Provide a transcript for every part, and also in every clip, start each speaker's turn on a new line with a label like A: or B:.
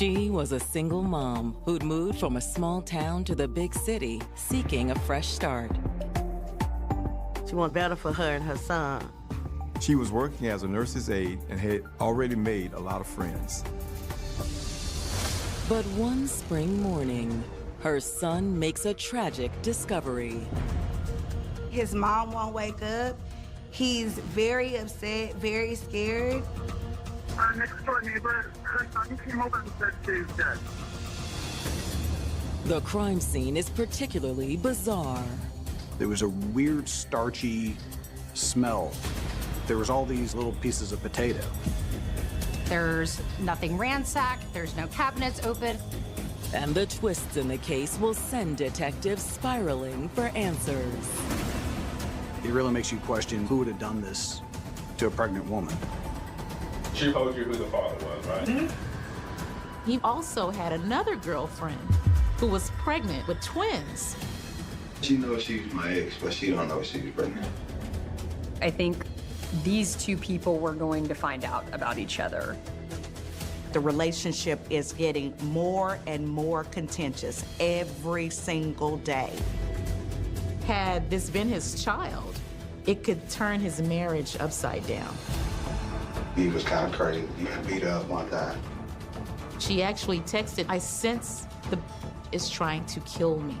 A: She was a single mom who'd moved from a small town to the big city, seeking a fresh start.
B: She wanted better for her and her son.
C: She was working as a nurse's aide and had already made a lot of friends.
A: But one spring morning, her son makes a tragic discovery.
D: His mom won't wake up. He's very upset, very scared.
E: Our next door neighbor, her son came over and said she's dead.
A: The crime scene is particularly bizarre.
F: There was a weird, starchy smell. There was all these little pieces of potato.
G: There's nothing ransacked, there's no cabinets open.
A: And the twists in the case will send detectives spiraling for answers.
F: It really makes you question who would have done this to a pregnant woman.
H: She told you who the father was, right?
I: Mm-hmm. He also had another girlfriend who was pregnant with twins.
J: She knows she's my ex, but she don't know she's pregnant.
K: I think these two people were going to find out about each other.
D: The relationship is getting more and more contentious every single day.
I: Had this been his child, it could turn his marriage upside down.
J: He was kind of crazy. He got beat up one time.
I: She actually texted, "I sense the is trying to kill me."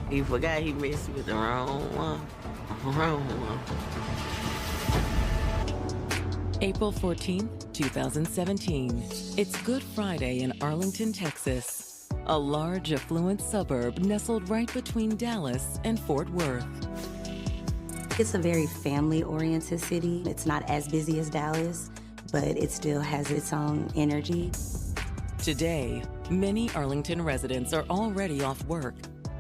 B: He forgot he messed with the wrong one. Wrong one.
A: April 14th, 2017. It's Good Friday in Arlington, Texas, a large, affluent suburb nestled right between Dallas and Fort Worth.
L: It's a very family-oriented city. It's not as busy as Dallas, but it still has its own energy.
A: Today, many Arlington residents are already off work,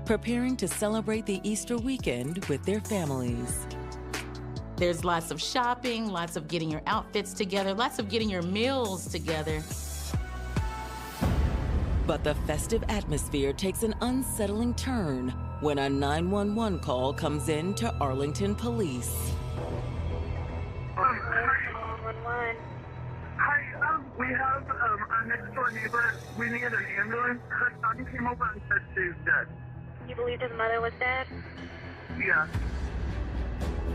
A: preparing to celebrate the Easter weekend with their families.
I: There's lots of shopping, lots of getting your outfits together, lots of getting your meals together.
A: But the festive atmosphere takes an unsettling turn when a 911 call comes in to Arlington Police.
E: Hi, we have our next door neighbor. We need an ambulance. Her son came over and said she's dead.
M: You believed his mother was dead?
E: Yeah.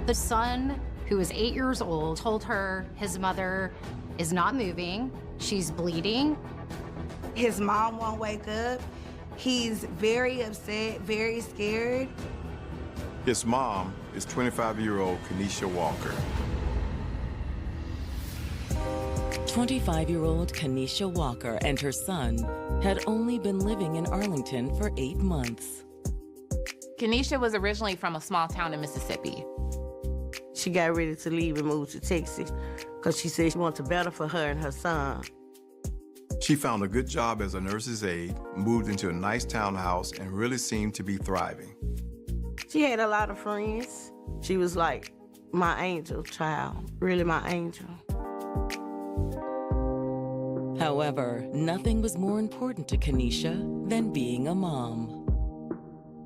G: The son, who is 8 years old, told her his mother is not moving, she's bleeding.
D: His mom won't wake up. He's very upset, very scared.
C: His mom is 25-year-old Kenesha Walker.
A: 25-year-old Kenesha Walker and her son had only been living in Arlington for 8 months.
N: Kenesha was originally from a small town in Mississippi.
B: She got ready to leave and move to Texas because she said she wanted better for her and her son.
C: She found a good job as a nurse's aide, moved into a nice townhouse, and really seemed to be thriving.
B: She had a lot of friends. She was like my angel child, really my angel.
A: However, nothing was more important to Kenesha than being a mom.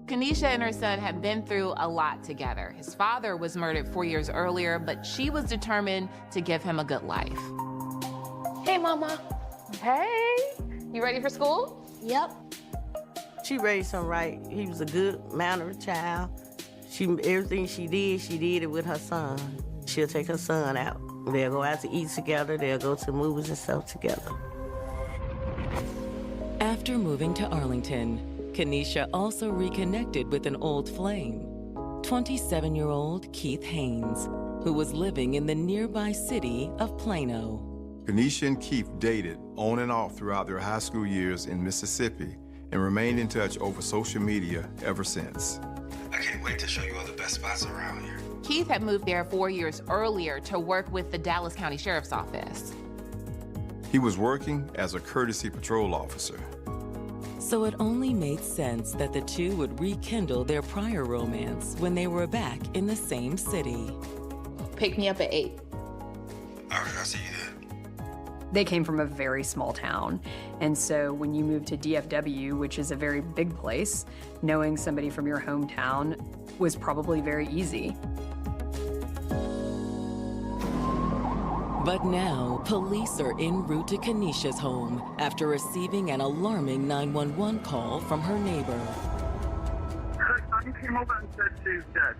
N: Kenesha and her son had been through a lot together. His father was murdered 4 years earlier, but she was determined to give him a good life. Hey, Mama. Hey, you ready for school?
L: Yep.
B: She raised him right. He was a good-mannered child. Everything she did it with her son. She'll take her son out. They'll go out to eat together. They'll go to movies and stuff together.
A: After moving to Arlington, Kenesha also reconnected with an old flame, 27-year-old Keith Haynes, who was living in the nearby city of Plano.
C: Kenesha and Keith dated on and off throughout their high school years in Mississippi and remained in touch over social media ever since.
J: I can't wait to show you all the best spots around here.
N: Keith had moved there 4 years earlier to work with the Dallas County Sheriff's Office.
C: He was working as a courtesy patrol officer.
A: So it only made sense that the two would rekindle their prior romance when they were back in the same city.
N: Pick me up at 8.
J: All right, I'll see you then.
K: They came from a very small town, and so when you move to DFW, which is a very big place, knowing somebody from your hometown was probably very easy.
A: But now, police are en route to Kenesha's home after receiving an alarming 911 call from her neighbor.
E: Her son came over and said she's dead.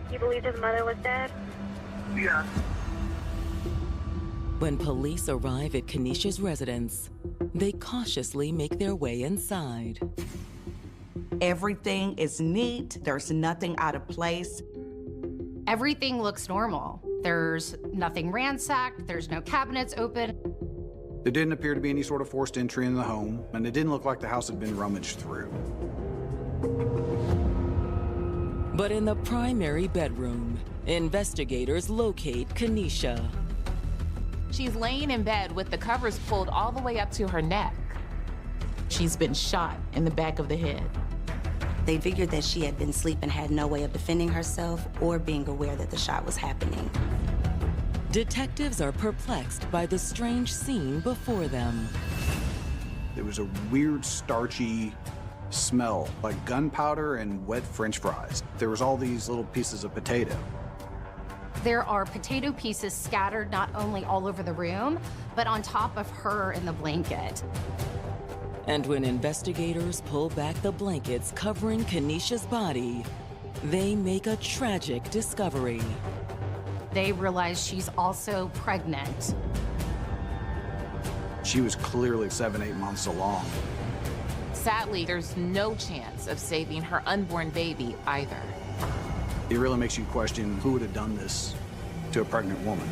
M: You believed his mother was dead?
E: Yeah.
A: When police arrive at Kenesha's residence, they cautiously make their way inside.
D: Everything is neat. There's nothing out of place.
G: Everything looks normal. There's nothing ransacked, there's no cabinets open.
F: There didn't appear to be any sort of forced entry in the home, and it didn't look like the house had been rummaged through.
A: But in the primary bedroom, investigators locate Kenesha.
N: She's laying in bed with the covers pulled all the way up to her neck.
I: She's been shot in the back of the head.
L: They figured that she had been asleep and had no way of defending herself or being aware that the shot was happening.
A: Detectives are perplexed by the strange scene before them.
F: There was a weird, starchy smell, like gunpowder and wet French fries. There was all these little pieces of potato.
G: There are potato pieces scattered not only all over the room, but on top of her in the blanket.
A: And when investigators pull back the blankets covering Kenesha's body, they make a tragic discovery.
G: They realize she's also pregnant.
F: She was clearly 7-8 months along.
N: Sadly, there's no chance of saving her unborn baby either.
F: It really makes you question who would have done this to a pregnant woman.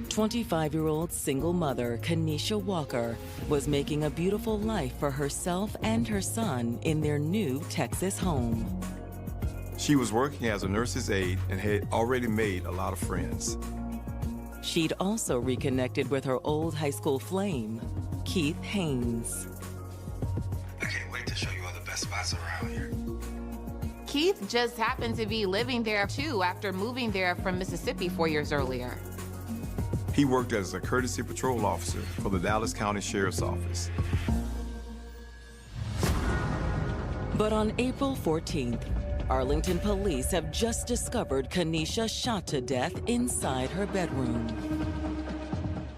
A: 25-year-old single mother Kenesha Walker was making a beautiful life for herself and her son in their new Texas home.
C: She was working as a nurse's aide and had already made a lot of friends.
A: She'd also reconnected with her old high school flame, Keith Haynes.
J: I can't wait to show you all the best spots around here.
N: Keith just happened to be living there too after moving there from Mississippi 4 years earlier.
C: He worked as a courtesy patrol officer for the Dallas County Sheriff's Office.
A: But on April 14th, Arlington police have just discovered Kenesha shot to death inside her bedroom.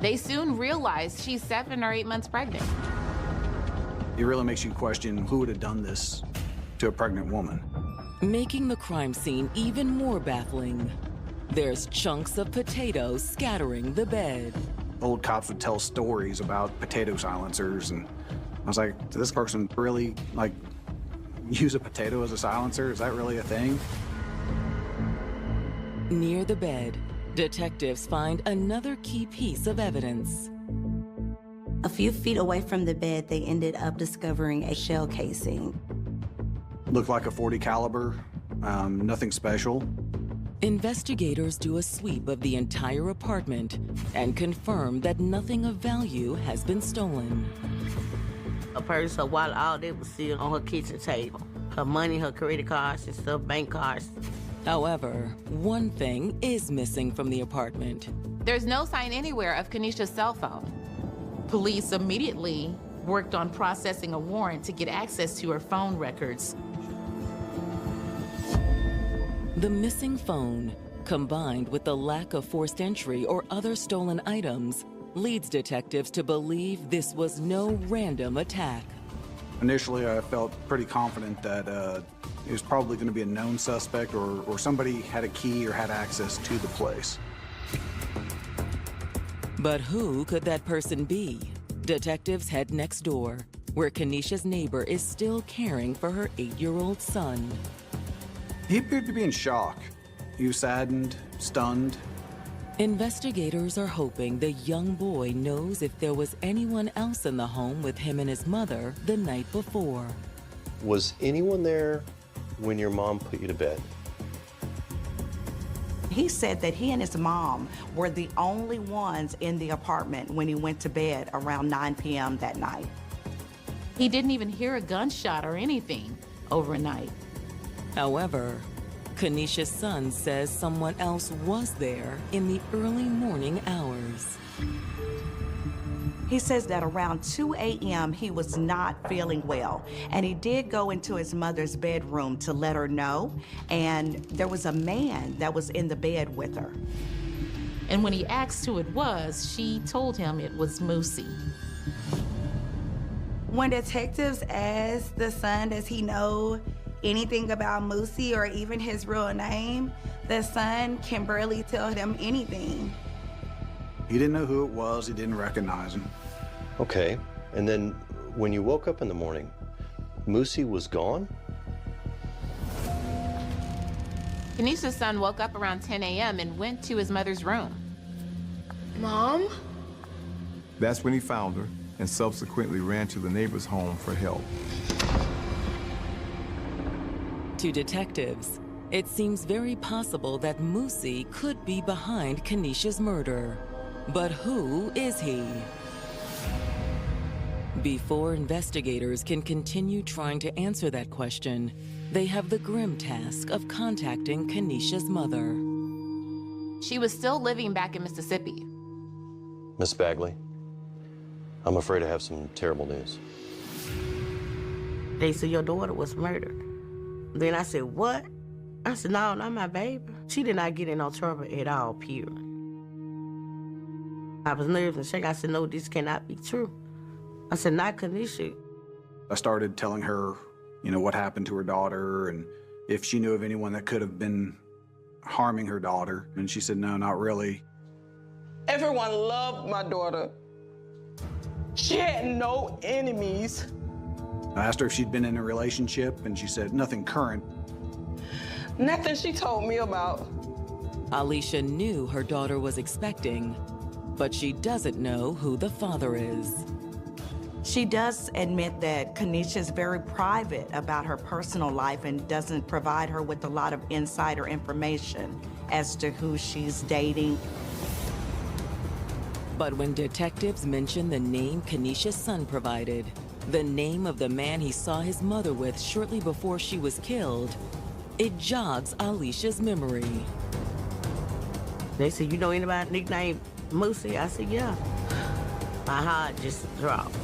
N: They soon realized she's 7 or 8 months pregnant.
F: It really makes you question who would have done this to a pregnant woman.
A: Making the crime scene even more baffling, there's chunks of potatoes scattering the bed.
F: Old cops would tell stories about potato silencers, and I was like, did this person really, use a potato as a silencer? Is that really a thing?
A: Near the bed, detectives find another key piece of evidence.
L: A few feet away from the bed, they ended up discovering a shell casing.
F: Looked like a .40 caliber, nothing special.
A: Investigators do a sweep of the entire apartment and confirm that nothing of value has been stolen.
B: A purse, her wallet, all that was still on her kitchen table. Her money, her credit cards and stuff, bank cards.
A: However, one thing is missing from the apartment.
N: There's no sign anywhere of Kenesha's cell phone.
I: Police immediately worked on processing a warrant to get access to her phone records.
A: The missing phone, combined with the lack of forced entry or other stolen items, leads detectives to believe this was no random attack.
F: Initially, I felt pretty confident that it was probably going to be a known suspect or somebody had a key or had access to the place.
A: But who could that person be? Detectives head next door, where Kenesha's neighbor is still caring for her 8-year-old son.
F: He appeared to be in shock. He was saddened, stunned.
A: Investigators are hoping the young boy knows if there was anyone else in the home with him and his mother the night before.
O: Was anyone there when your mom put you to bed?
D: He said that he and his mom were the only ones in the apartment when he went to bed around 9 p.m. that night.
I: He didn't even hear a gunshot or anything overnight.
A: However, Kenesha's son says someone else was there in the early morning hours.
D: He says that around 2 a.m. he was not feeling well, and he did go into his mother's bedroom to let her know, and there was a man that was in the bed with her.
I: And when he asked who it was, she told him it was Moosey.
P: When detectives asked the son, does he know anything about Moosey or even his real name, the son can barely tell them anything.
F: He didn't know who it was. He didn't recognize him.
O: Okay, and then when you woke up in the morning, Moosey was gone?
N: Kenesha's son woke up around 10 a.m. and went to his mother's room.
Q: Mom?
C: That's when he found her and subsequently ran to the neighbor's home for help.
A: To detectives, it seems very possible that Moosey could be behind Kenesha's murder. But who is he? Before investigators can continue trying to answer that question, they have the grim task of contacting Kenesha's mother.
N: She was still living back in Mississippi.
O: Miss Bagley, I'm afraid I have some terrible news.
B: They said your daughter was murdered. Then I said, what? I said, no, not my baby. She did not get in no trouble at all, period. I was nervous and shaking. I said, no, this cannot be true. I said, not Kenesha.
F: I started telling her, you know, what happened to her daughter and if she knew of anyone that could have been harming her daughter. And she said, no, not really.
Q: Everyone loved my daughter. She had no enemies.
F: I asked her if she'd been in a relationship, and she said nothing current.
Q: Nothing she told me about.
A: Alicia knew her daughter was expecting, but she doesn't know who the father is.
D: She does admit that Kenesha's very private about her personal life and doesn't provide her with a lot of insider information as to who she's dating.
A: But when detectives mention the name Kenesha's son provided, the name of the man he saw his mother with shortly before she was killed, it jogs Alicia's memory.
B: They said, you know anybody nicknamed Moosey? I said, yeah. My heart just dropped.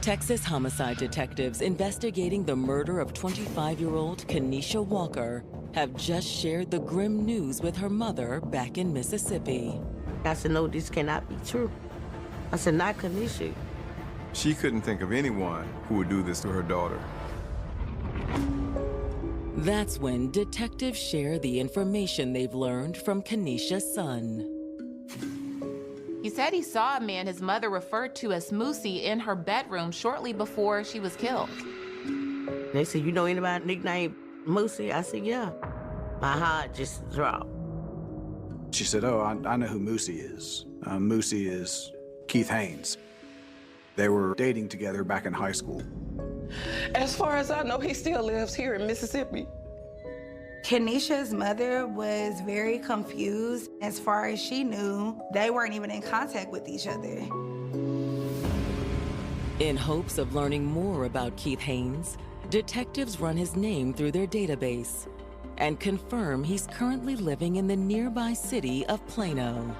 A: Texas homicide detectives investigating the murder of 25-year-old Kenesha Walker have just shared the grim news with her mother back in Mississippi.
B: I said, no, this cannot be true. I said, not Kenesha.
C: She couldn't think of anyone who would do this to her daughter.
A: That's when detectives share the information they've learned from Kenesha's son.
N: He said he saw a man his mother referred to as Moosey in her bedroom shortly before she was killed.
B: They said, you know anybody nicknamed Moosey? I said, yeah. My heart just dropped.
F: She said, oh, I know who Moosey is. Moosey is Keith Haynes. They were dating together back in high school.
Q: As far as I know, he still lives here in Mississippi.
P: Kenesha's mother was very confused. As far as she knew, they weren't even in contact with each other.
A: In hopes of learning more about Keith Haynes, detectives run his name through their database and confirm he's currently living in the nearby city of Plano.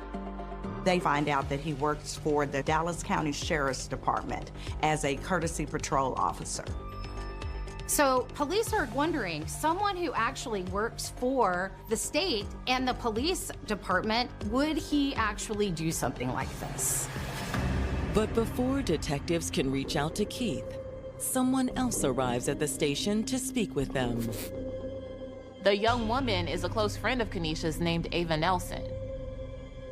D: They find out that he works for the Dallas County Sheriff's Department as a courtesy patrol officer.
G: So police are wondering, someone who actually works for the state and the police department, would he actually do something like this?
A: But before detectives can reach out to Keith, someone else arrives at the station to speak with them.
N: The young woman is a close friend of Kenesha's named Ava Nelson.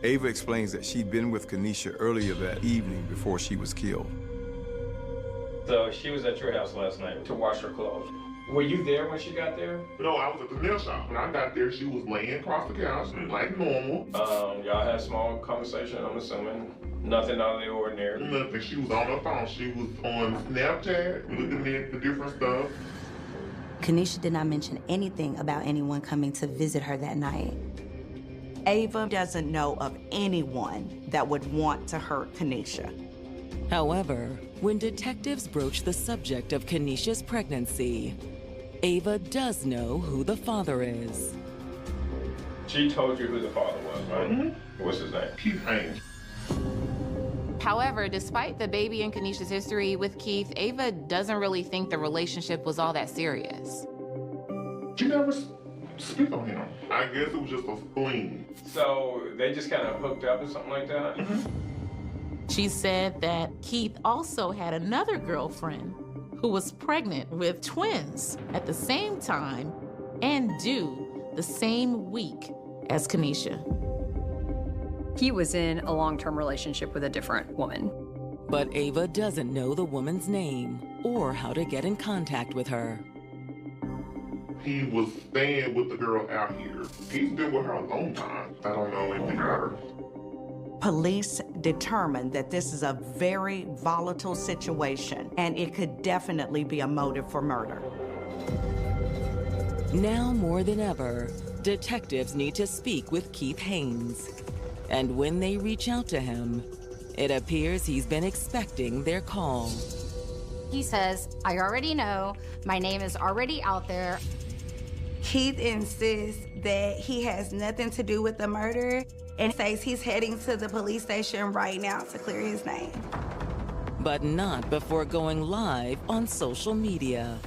C: Ava explains that she'd been with Kenesha earlier that evening before she was killed.
H: So she was at your house last night to wash her clothes. Were you there when she got there?
R: No, I was at the nail shop. When I got there, she was laying across the couch like normal.
H: Y'all had a small conversation, I'm assuming. Nothing out of the ordinary.
R: Nothing. She was on her phone. She was on Snapchat, looking at the different stuff.
L: Kenesha did not mention anything about anyone coming to visit her that night.
D: Ava doesn't know of anyone that would want to hurt Kenesha.
A: However, when detectives broach the subject of Kenesha's pregnancy, Ava does know who the father is.
H: She told you who the father was, right? Mm-hmm. What's his name?
R: Keith Haynes.
N: However, despite the baby and Kenesha's history with Keith, Ava doesn't really think the relationship was all that serious.
R: She never speak on him. I guess it was just a fling.
H: So they just kind of hooked up or something like that?
I: She said that Keith also had another girlfriend who was pregnant with twins at the same time and due the same week as Kenesha.
K: He was in a long-term relationship with a different woman.
A: But Ava doesn't know the woman's name or how to get in contact with her.
R: He was staying with the girl out here. He's been with her a long time. I don't know anything about her.
D: Police determined that this is a very volatile situation, and it could definitely be a motive for murder.
A: Now more than ever, detectives need to speak with Keith Haynes. And when they reach out to him, it appears he's been expecting their call.
G: He says, I already know, my name is already out there.
P: Keith insists that he has nothing to do with the murder and says he's heading to the police station right now to clear his name.
A: But not before going live on social media.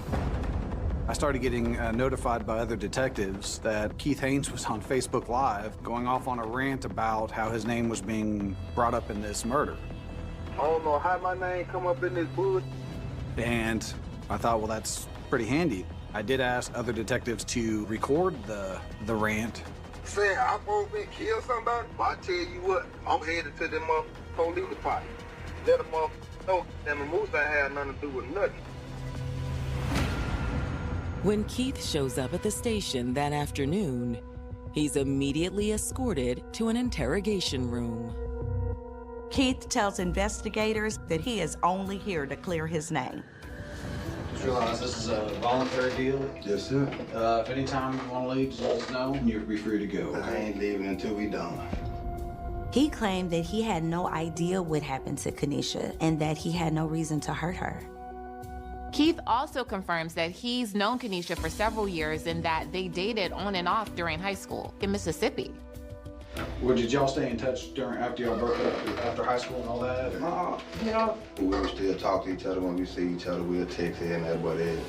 F: I started getting notified by other detectives that Keith Haynes was on Facebook Live going off on a rant about how his name was being brought up in this murder.
S: I don't know how my name come up in this book.
F: And I thought, well, that's pretty handy. I did ask other detectives to record the rant.
S: Say I'm supposed to kill somebody? Well, I tell you what, I'm headed to them police department. Let them know that the moose ain't had nothing to do with nothing.
A: When Keith shows up at the station that afternoon, he's immediately escorted to an interrogation room.
D: Keith tells investigators that he is only here to clear his name.
F: Just realize this is a voluntary deal.
J: Yes, sir.
F: If any time you want to leave, just let us know. You'll be free to go.
J: I ain't leaving until we done.
L: He claimed that he had no idea what happened to Kenesha and that he had no reason to hurt her.
N: Keith also confirms that he's known Kenesha for several years and that they dated on and off during high school in Mississippi.
F: Well, did y'all stay in touch after y'all broke up, after high school and all that? Or?
J: You know, we will still talk to each other when we see each other. We'll text here and that's what it is.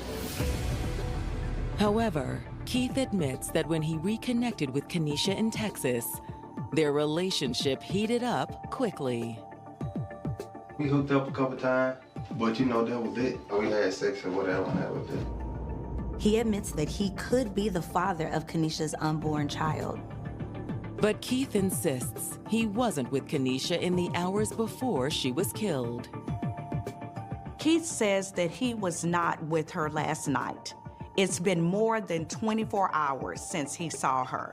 A: However, Keith admits that when he reconnected with Kenesha in Texas, their relationship heated up quickly.
J: We hooked up a couple times, but you know, that was it. We had sex or whatever, and that was it.
L: He admits that he could be the father of Kenesha's unborn child.
A: But Keith insists he wasn't with Kenesha in the hours before she was killed.
D: Keith says that he was not with her last night. It's been more than 24 hours since he saw her.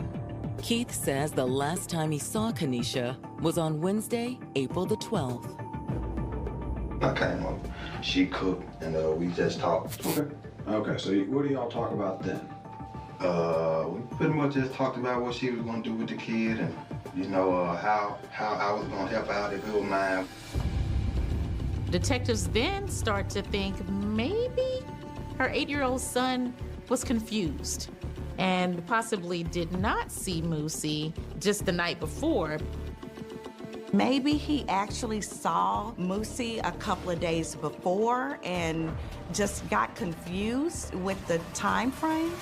A: Keith says the last time he saw Kenesha was on Wednesday, April the 12th.
J: I came up, she cooked, and we just talked.
F: Okay, so what do y'all talk about then?
J: We pretty much just talked about what she was gonna do with the kid and, you know, how I was gonna help out if it was mine.
I: Detectives then start to think maybe her 8-year-old son was confused and possibly did not see Moosey just the night before.
D: Maybe he actually saw Moosey a couple of days before and just got confused with the time frame.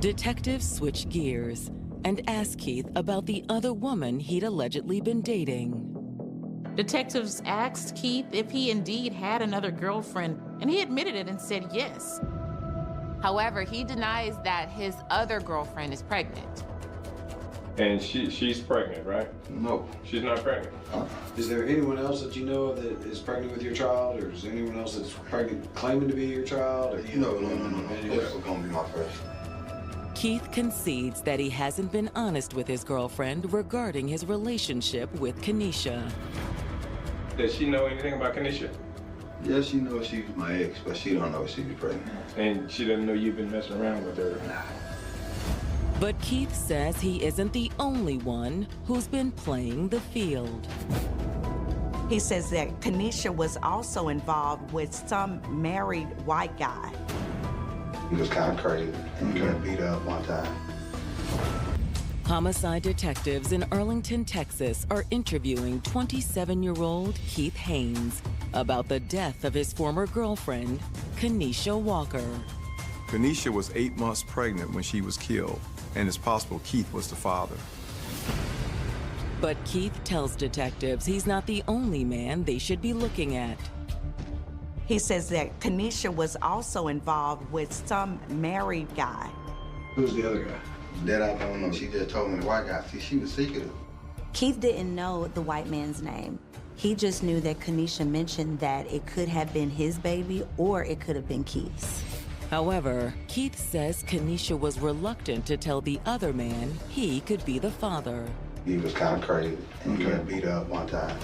A: Detectives switch gears and ask Keith about the other woman he'd allegedly been dating.
I: Detectives asked Keith if he indeed had another girlfriend, and he admitted it and said yes.
N: However, he denies that his other girlfriend is pregnant.
H: And she's pregnant, right?
J: No.
H: She's not pregnant.
F: Is there anyone else that you know of that is pregnant with your child, or is there anyone else that's pregnant claiming to be your child? Or,
J: No. This was gonna be my first.
A: Keith concedes that he hasn't been honest with his girlfriend regarding his relationship with Kenesha.
H: Does she know anything about Kenesha?
J: Yeah, she knows she's my ex, but she don't know she was pregnant.
H: And she doesn't know you've been messing around with her?
J: Nah.
A: But Keith says he isn't the only one who's been playing the field.
D: He says that Kenesha was also involved with some married white guy.
J: He was kind of crazy and he got beat up one time.
A: Homicide detectives in Arlington, Texas are interviewing 27-year-old Keith Haynes about the death of his former girlfriend, Kenesha Walker.
C: Kenesha was 8 months pregnant when she was killed, and it's possible Keith was the father.
A: But Keith tells detectives he's not the only man they should be looking at.
D: He says that Kenesha was also involved with some married guy.
F: Who's the other guy?
J: That I don't know. She just told me the white guy. See, she was secretive.
L: Keith didn't know the white man's name. He just knew that Kenesha mentioned that it could have been his baby or it could have been Keith's.
A: However, Keith says Kenesha was reluctant to tell the other man he could be the father.
J: He was kind of crazy, and he got beat up one time.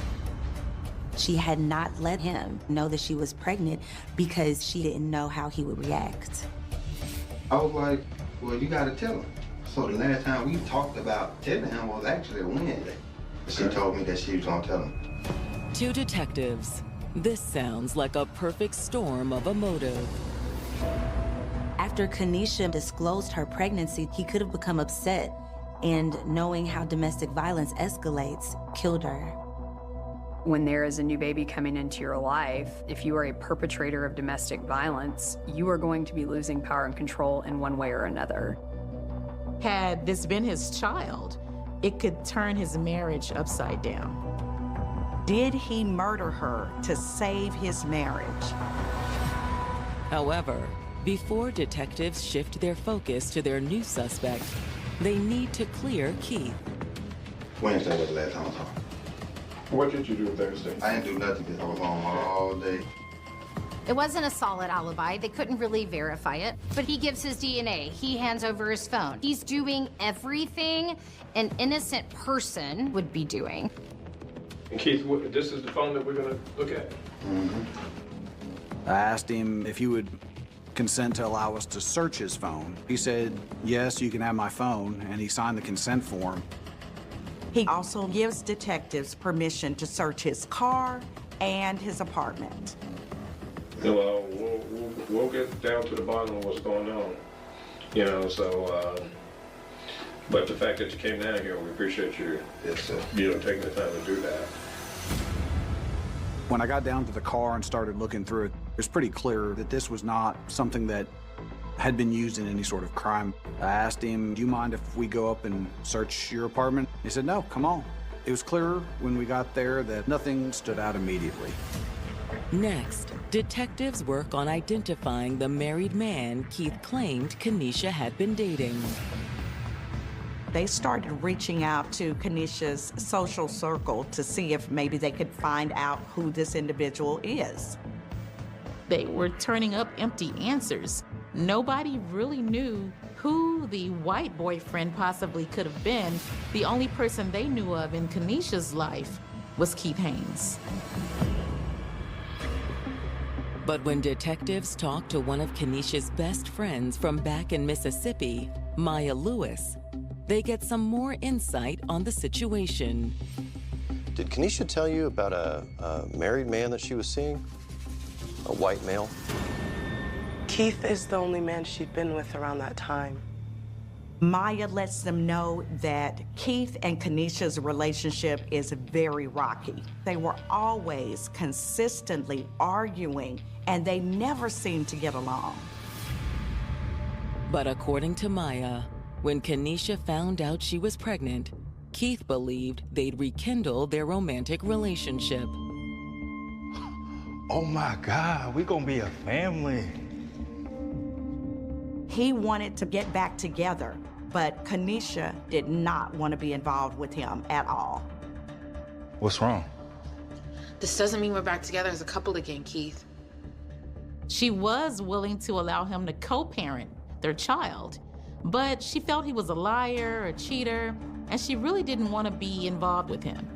L: She had not let him know that she was pregnant because she didn't know how he would react.
J: I was like, well, you got to tell him. So the last time we talked about telling him was actually a Wednesday. She told me that she was going to tell him.
A: To detectives, this sounds like a perfect storm of a motive.
L: After Kenesha disclosed her pregnancy, he could have become upset and, knowing how domestic violence escalates, killed her.
K: When there is a new baby coming into your life, if you are a perpetrator of domestic violence, you are going to be losing power and control in one way or another.
I: Had this been his child, it could turn his marriage upside down.
D: Did he murder her to save his marriage?
A: However, before detectives shift their focus to their new suspect, they need to clear Keith.
J: Wednesday was the last time I saw him.
H: What did you do Thursday?
J: I didn't do nothing because I was home all day.
G: It wasn't a solid alibi. They couldn't really verify it. But he gives his DNA. He hands over his phone. He's doing everything an innocent person would be doing.
H: And Keith, this is the phone that we're going to look at?
F: I asked him if he would consent to allow us to search his phone. He said, yes, you can have my phone, and he signed the consent form.
D: He also gives detectives permission to search his car and his apartment.
H: Well, we'll get down to the bottom of what's going on, you know, so, but the fact that you came down here, we appreciate you, you know, taking the time to do that.
F: When I got down to the car and started looking through it, it was pretty clear that this was not something that had been used in any sort of crime. I asked him, do you mind if we go up and search your apartment? He said, no, come on. It was clear when we got there that nothing stood out immediately.
A: Next, detectives work on identifying the married man Keith claimed Kenesha had been dating.
D: They started reaching out to Kenesha's social circle to see if maybe they could find out who this individual is.
I: They were turning up empty answers. Nobody really knew who the white boyfriend possibly could have been. The only person they knew of in Kenesha's life was Keith Haynes.
A: But when detectives talk to one of Kenesha's best friends from back in Mississippi, Maya Lewis, they get some more insight on the situation.
O: Did Kenesha tell you about a married man that she was seeing? A white male?
T: Keith is the only man she'd been with around that time.
D: Maya lets them know that Keith and Kenesha's relationship is very rocky. They were always consistently arguing, and they never seemed to get along.
A: But according to Maya, when Kenesha found out she was pregnant, Keith believed they'd rekindle their romantic relationship.
U: Oh my God, we're gonna be a family.
D: He wanted to get back together, but Kenesha did not want to be involved with him at all.
U: What's wrong?
N: This doesn't mean we're back together as a couple again, Keith.
I: She was willing to allow him to co-parent their child, but she felt he was a liar, a cheater, and she really didn't want to be involved with him.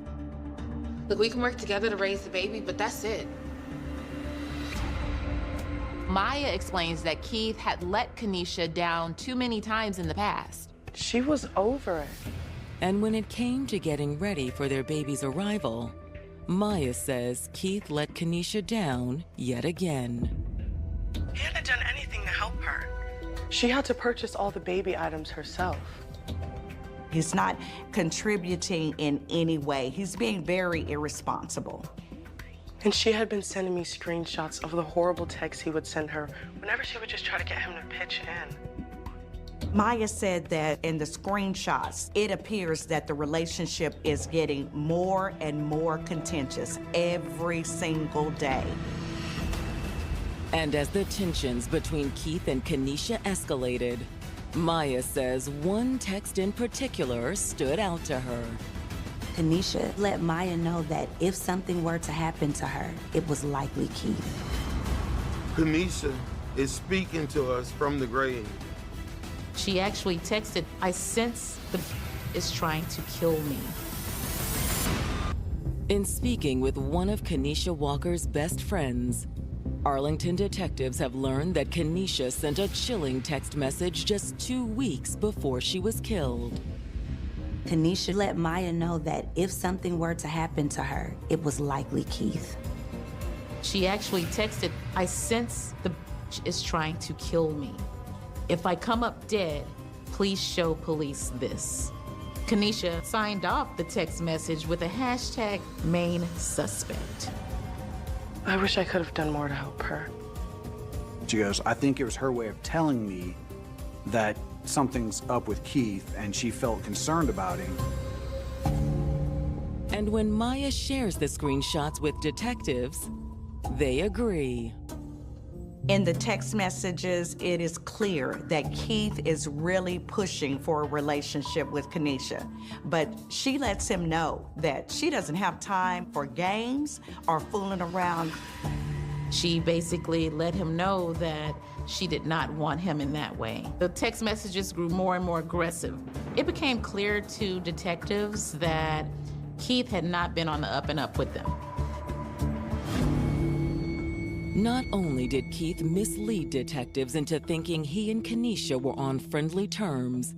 N: Look, we can work together to raise the baby, but that's it. Maya explains that Keith had let Kenesha down too many times in the past.
T: She was over it.
A: And when it came to getting ready for their baby's arrival, Maya says Keith let Kenesha down yet again.
T: He hadn't done anything to help her. She had to purchase all the baby items herself.
D: He's not contributing in any way. He's being very irresponsible.
T: And she had been sending me screenshots of the horrible texts he would send her whenever she would just try to get him to pitch in.
D: Maya said that in the screenshots, it appears that the relationship is getting more and more contentious every single day.
A: And as the tensions between Keith and Kenesha escalated, Maya says one text in particular stood out to her.
L: Kenesha let Maya know that if something were to happen to her, it was likely Keith.
M: Kenesha is speaking to us from the grave.
I: She actually texted, "I sense the is trying to kill me."
A: In speaking with one of Kenesha Walker's best friends, Arlington detectives have learned that Kenesha sent a chilling text message just 2 weeks before she was killed.
L: Kenesha let Maya know that if something were to happen to her, it was likely Keith.
I: She actually texted, "I sense the is trying to kill me. If I come up dead, please show police this." Kenesha signed off the text message with a hashtag main suspect.
T: I wish I could have done more to help her.
F: She goes, "I think it was her way of telling me that something's up with Keith and she felt concerned about him."
A: And when Maya shares the screenshots with detectives, they agree.
D: In the text messages, it is clear that Keith is really pushing for a relationship with Kenesha, but she lets him know that she doesn't have time for games or fooling around.
I: She basically let him know that she did not want him in that way. The text messages grew more and more aggressive. It became clear to detectives that Keith had not been on the up and up with them.
A: Not only did Keith mislead detectives into thinking he and Kenesha were on friendly terms,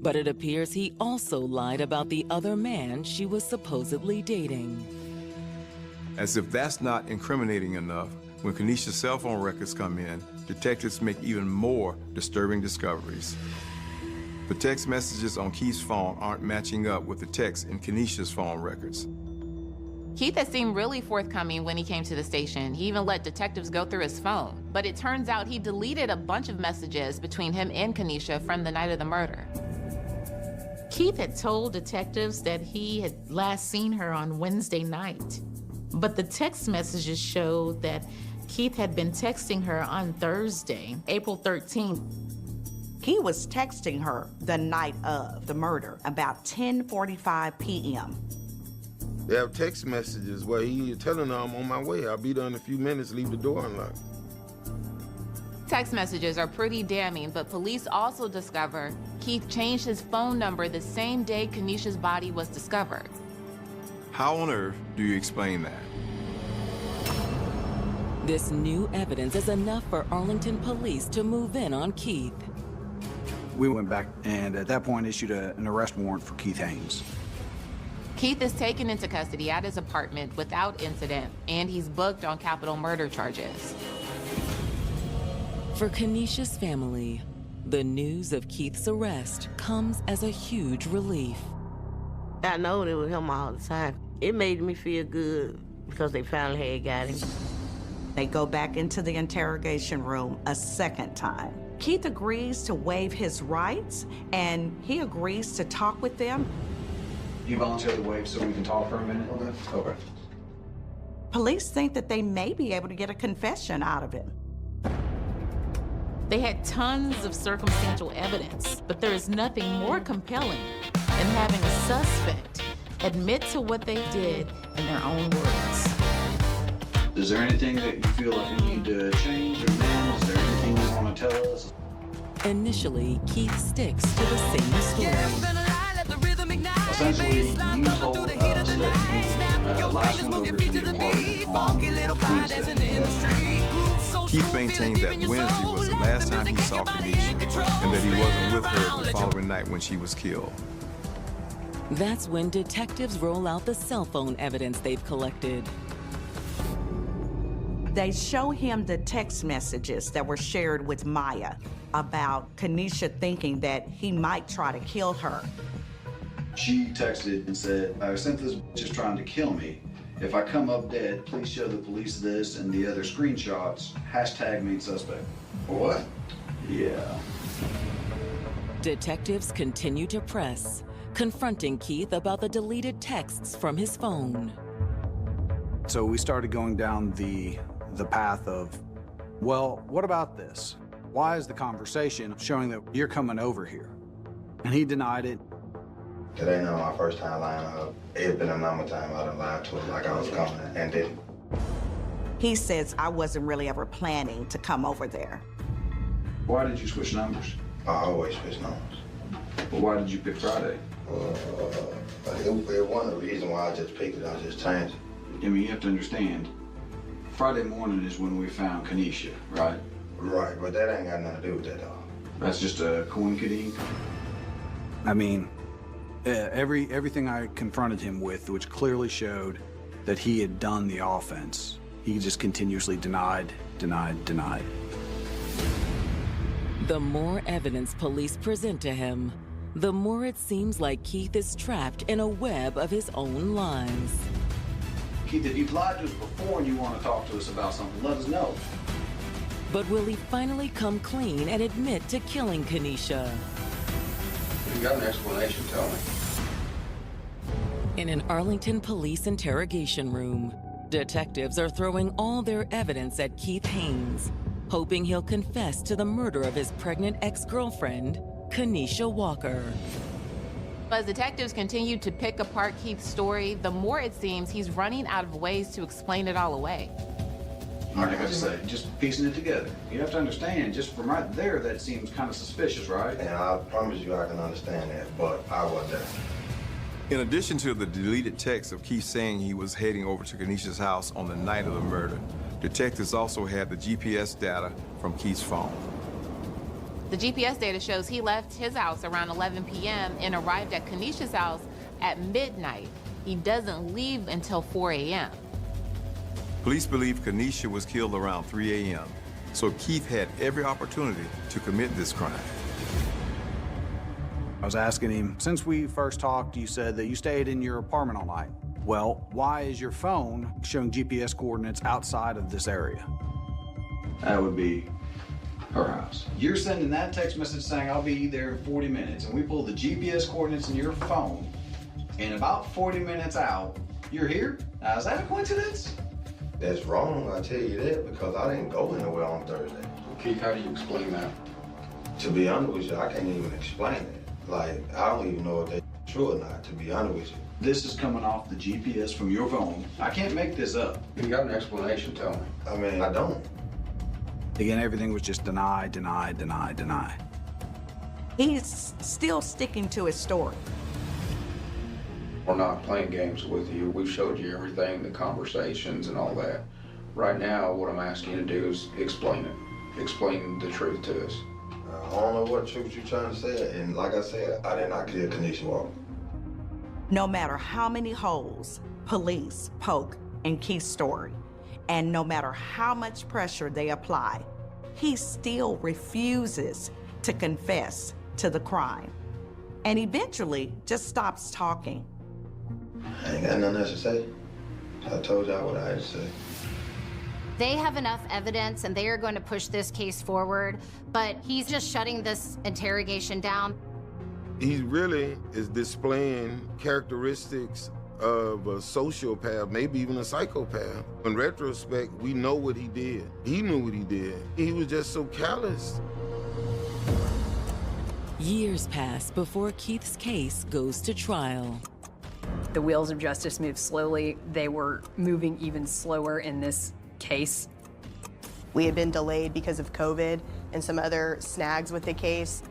A: but it appears he also lied about the other man she was supposedly dating.
C: As if that's not incriminating enough, when Kenesha's cell phone records come in, detectives make even more disturbing discoveries. The text messages on Keith's phone aren't matching up with the texts in Kenesha's phone records.
N: Keith had seemed really forthcoming when he came to the station. He even let detectives go through his phone. But it turns out he deleted a bunch of messages between him and Kenesha from the night of the murder.
I: Keith had told detectives that he had last seen her on Wednesday night. But the text messages showed that Keith had been texting her on Thursday, April 13th.
D: He was texting her the night of the murder, about 10:45 p.m.
M: They have text messages where he's telling her, "I'm on my way. I'll be there in a few minutes. Leave the door unlocked."
N: Text messages are pretty damning, but police also discover Keith changed his phone number the same day Kenesha's body was discovered.
C: How on earth do you explain that?
A: This new evidence is enough for Arlington police to move in on Keith.
F: We went back and at that point issued an arrest warrant for Keith Haynes.
N: Keith is taken into custody at his apartment without incident, and he's booked on capital murder charges.
A: For Kenesha's family, the news of Keith's arrest comes as a huge relief.
B: I know it was him all the time. It made me feel good because they finally had got him.
D: They go back into the interrogation room a second time. Keith agrees to waive his rights, and he agrees to talk with them.
F: You voluntarily waive so we can talk for a minute? Okay.
D: Police think that they may be able to get a confession out of him.
I: They had tons of circumstantial evidence, but there is nothing more compelling than having a suspect admit to what they did in their own words.
F: Is there anything that you feel like we need to change or amend? Is there anything you want to tell us?
A: Initially, Keith sticks to the same story.
F: Essentially, you told us that you last went over to the apartment on Wednesday.
C: Keith maintained that Wednesday was the last time he saw Kenesha and that he wasn't with her the following night when she was killed.
A: That's when detectives roll out the cell phone evidence they've collected.
D: They show him the text messages that were shared with Maya about Kenesha thinking that he might try to kill her.
F: She texted and said, I sent this just trying to kill me. If I come up dead, please show the police this and the other screenshots. Hashtag main suspect.
J: What?
F: Yeah.
A: Detectives continue to press, confronting Keith about the deleted texts from his phone.
F: So we started going down the path of, well, what about this? Why is the conversation showing that you're coming over here? And he denied it.
J: It ain't not my first time lying to her. It had been a number of times I done lied to her like I was coming and didn't.
D: He says, I wasn't really ever planning to come over there.
F: Why did you switch numbers?
J: I always switch numbers.
F: Well, why did you pick Friday?
J: It wasn't a reason why I just picked it, I just changed it.
F: I mean, you have to understand, Friday morning is when we found Kenesha, right?
J: Right, but that ain't got nothing to do with that, dog.
F: That's just a coincidence. I mean, everything I confronted him with, which clearly showed that he had done the offense, he just continuously denied.
A: The more evidence police present to him, the more it seems like Keith is trapped in a web of his own lies.
F: Keith, if you've lied to us before and you want to talk to us about something, let us know.
A: But will he finally come clean and admit to killing Kenesha?
J: If you got an explanation, tell me.
A: In an Arlington police interrogation room, detectives are throwing all their evidence at Keith Haynes, hoping he'll confess to the murder of his pregnant ex-girlfriend, Kenesha Walker.
N: As detectives continue to pick apart Keith's story, the more it seems he's running out of ways to explain it all away.
F: Like I say, just piecing it together. You have to understand, just from right there, that seems kind of suspicious, right?
J: And I promise you I can understand that, but I wasn't there.
C: In addition to the deleted text of Keith saying he was heading over to Kenesha's house on the night of the murder, detectives also had the GPS data from Keith's phone.
N: The GPS data shows he left his house around 11 p.m. and arrived at Kenesha's house at midnight. He doesn't leave until 4 a.m.
C: Police believe Kenesha was killed around 3 a.m., so Keith had every opportunity to commit this crime.
F: I was asking him, since we first talked, you said that you stayed in your apartment all night. Well, why is your phone showing GPS coordinates outside of this area? That would be her house. You're sending that text message saying, I'll be there in 40 minutes, and we pull the GPS coordinates in your phone, and about 40 minutes out, you're here? Now, is that a coincidence?
J: That's wrong, I tell you that, because I didn't go anywhere on Thursday.
F: Keith, how do you explain that?
J: To be honest with you, I can't even explain it. Like, I don't even know if they're true or not, to be honest with you.
F: This is coming off the GPS from your phone. I can't make this up.
J: If you got an explanation, tell me. I mean, I don't.
F: Again, everything was just deny.
D: He's still sticking to his story.
E: We're not playing games with you. We've showed you everything, the conversations and all that. Right now, what I'm asking you to do is explain it. Explain the truth to us.
J: I don't know what truth you're trying to say, and like I said, I did not kill Kenesha Walker.
D: No matter how many holes police poke in Keith's story, and no matter how much pressure they apply, he still refuses to confess to the crime, and eventually just stops talking.
J: I ain't got nothing else to say. I told y'all what I had to say.
G: They have enough evidence and they are going to push this case forward, but he's just shutting this interrogation down.
M: He really is displaying characteristics of a sociopath, maybe even a psychopath. In retrospect, we know what he did. He knew what he did. He was just so callous.
A: Years pass before Keith's case goes to trial.
K: The wheels of justice move slowly. They were moving even slower in this case.
V: We had been delayed because of COVID and some other snags with the case.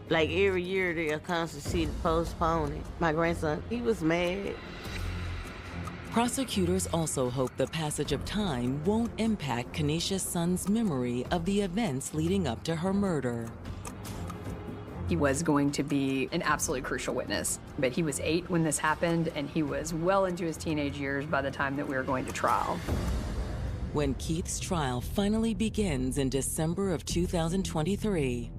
B: Like every year, they'll constantly postpone it. My grandson, he was mad.
A: Prosecutors also hope the passage of time won't impact Kenesha's son's memory of the events leading up to her murder.
K: He was going to be an absolute crucial witness, but he was 8 when this happened, and he was well into his teenage years by the time that we were going to trial.
A: When Keith's trial finally begins in December of 2023,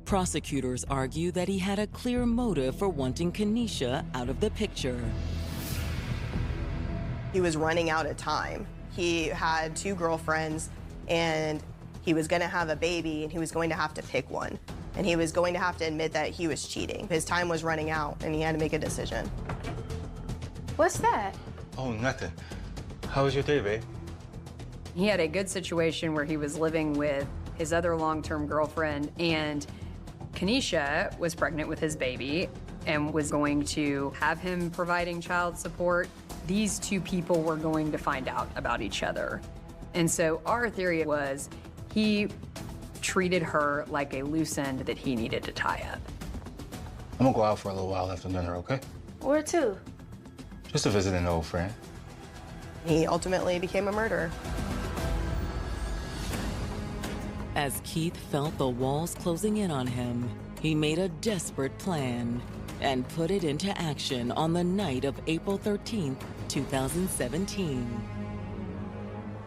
A: Prosecutors argue that he had a clear motive for wanting Kenesha out of the picture.
V: He was running out of time. He had 2 girlfriends, and he was going to have a baby, and he was going to have to pick one. And he was going to have to admit that he was cheating. His time was running out, and he had to make a decision.
N: What's that?
U: Oh, nothing. How was your day, babe?
K: He had a good situation where he was living with his other long-term girlfriend, and Kenesha was pregnant with his baby and was going to have him providing child support. These 2 people were going to find out about each other. And so our theory was he treated her like a loose end that he needed to tie up.
U: I'm gonna go out for a little while after dinner, okay?
N: Where to?
U: Just to visit an old friend.
V: He ultimately became a murderer.
A: As Keith felt the walls closing in on him, he made a desperate plan and put it into action on the night of April 13th, 2017.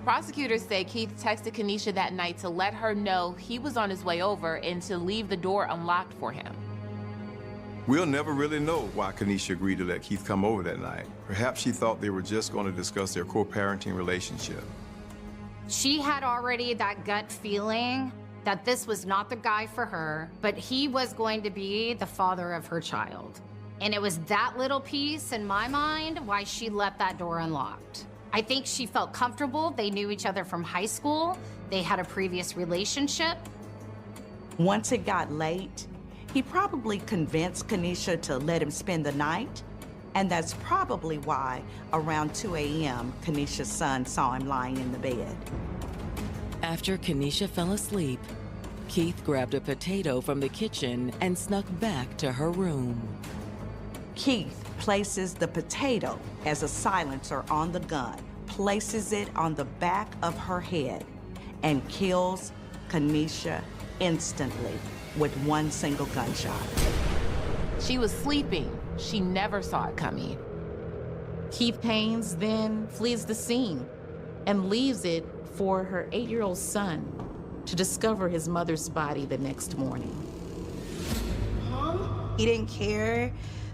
N: Prosecutors say Keith texted Kenesha that night to let her know he was on his way over and to leave the door unlocked for him.
C: We'll never really know why Kenesha agreed to let Keith come over that night. Perhaps she thought they were just going to discuss their co-parenting relationship.
G: She had already that gut feeling that this was not the guy for her, but he was going to be the father of her child. And it was that little piece in my mind why she left that door unlocked. I think she felt comfortable. They knew each other from high school. They had a previous relationship.
D: Once it got late, he probably convinced Kenesha to let him spend the night. And that's probably why around 2 a.m., Kenesha's son saw him lying in the bed.
A: After Kenesha fell asleep, Keith grabbed a potato from the kitchen and snuck back to her room.
D: Keith places the potato as a silencer on the gun, places it on the back of her head, and kills Kenesha instantly with one single gunshot.
N: She was sleeping. She never saw it coming.
I: Keith Haynes then flees the scene and leaves it for her 8-year-old son to discover his mother's body the next morning.
P: He didn't care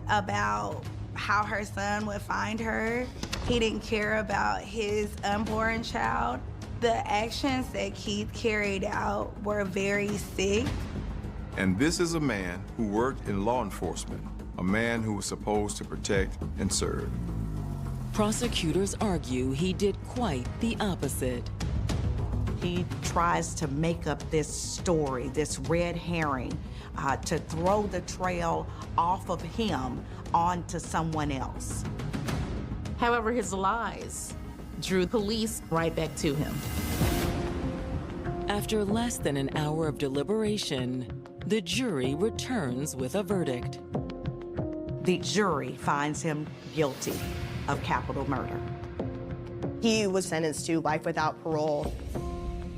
P: about how her son would find her. He didn't care about his unborn child. The actions that Keith carried out were very sick.
C: And this is a man who worked in law enforcement, a man who was supposed to protect and serve.
A: Prosecutors argue he did quite the opposite.
D: He tries to make up this story, this red herring, to throw the trail off of him onto someone else.
I: However, his lies drew police right back to him.
A: After less than an hour of deliberation, the jury returns with a verdict.
D: The jury finds him guilty of capital murder.
V: He was sentenced to life without parole.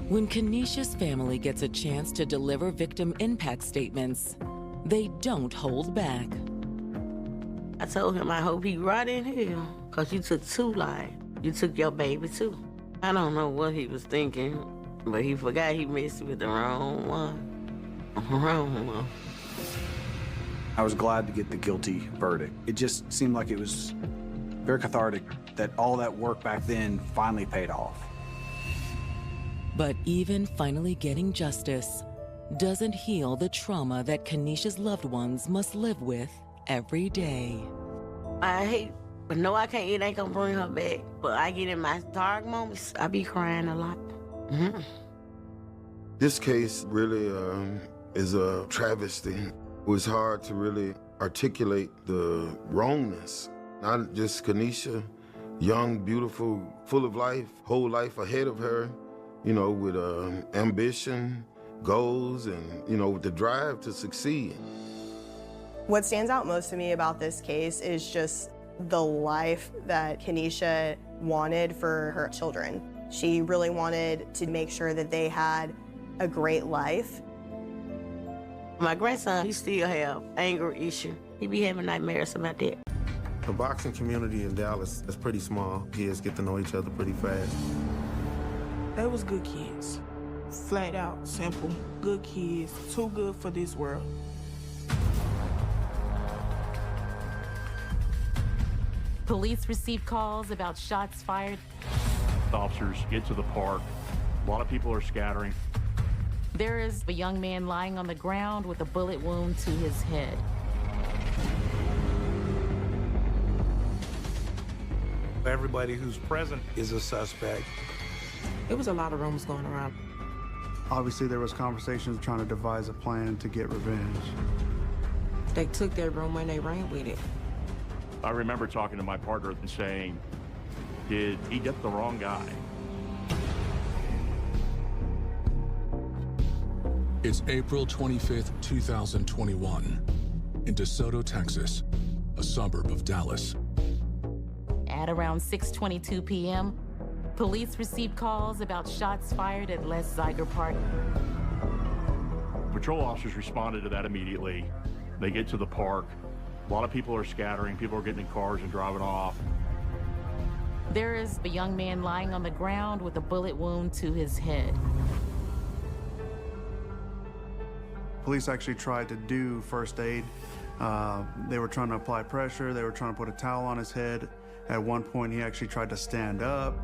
A: When Kenesha's family gets a chance to deliver victim impact statements, they don't hold back.
B: I told him I hope he rot in hell, because you took 2 lives. You took your baby too. I don't know what he was thinking, but he forgot he messed with the wrong one. Wrong one.
F: I was glad to get the guilty verdict. It just seemed like it was very cathartic that all that work back then finally paid off.
A: But even finally getting justice doesn't heal the trauma that Kenesha's loved ones must live with every day.
B: I hate, but no, I can't. It ain't gonna bring her back. But I get in my dark moments, I be crying a lot. Mm-hmm.
M: This case really is a travesty. It was hard to really articulate the wrongness. Not just Kenesha, young, beautiful, full of life, whole life ahead of her, you know, with ambition, goals, and, you know, with the drive to succeed.
V: What stands out most to me about this case is just the life that Kenesha wanted for her children. She really wanted to make sure that they had a great life.
B: My grandson, he still have anger issue. He be having nightmares about that.
Q: The boxing community in Dallas is pretty small. Kids get to know each other pretty fast.
T: They was good kids. Flat out, simple. Good kids, too good for this world.
I: Police received calls about shots fired.
R: The officers get to the park. A lot of people are scattering.
I: There is a young man lying on the ground with a bullet wound to his head.
S: Everybody who's present is a suspect.
T: It was a lot of rumors going around.
F: Obviously, there was conversations trying to devise a plan to get revenge.
T: They took their rumor and they ran with it.
R: I remember talking to my partner and saying, did he get the wrong guy?
W: It's April 25th, 2021, in DeSoto, Texas, a suburb of Dallas.
I: At around 6:22 p.m., police received calls about shots fired at Les Zeiger Park.
R: Patrol officers responded to that immediately. They get to the park. A lot of people are scattering. People are getting in cars and driving off.
I: There is a young man lying on the ground with a bullet wound to his head.
F: Police actually tried to do first aid. They were trying to apply pressure. They were trying to put a towel on his head. At one point, he actually tried to stand up.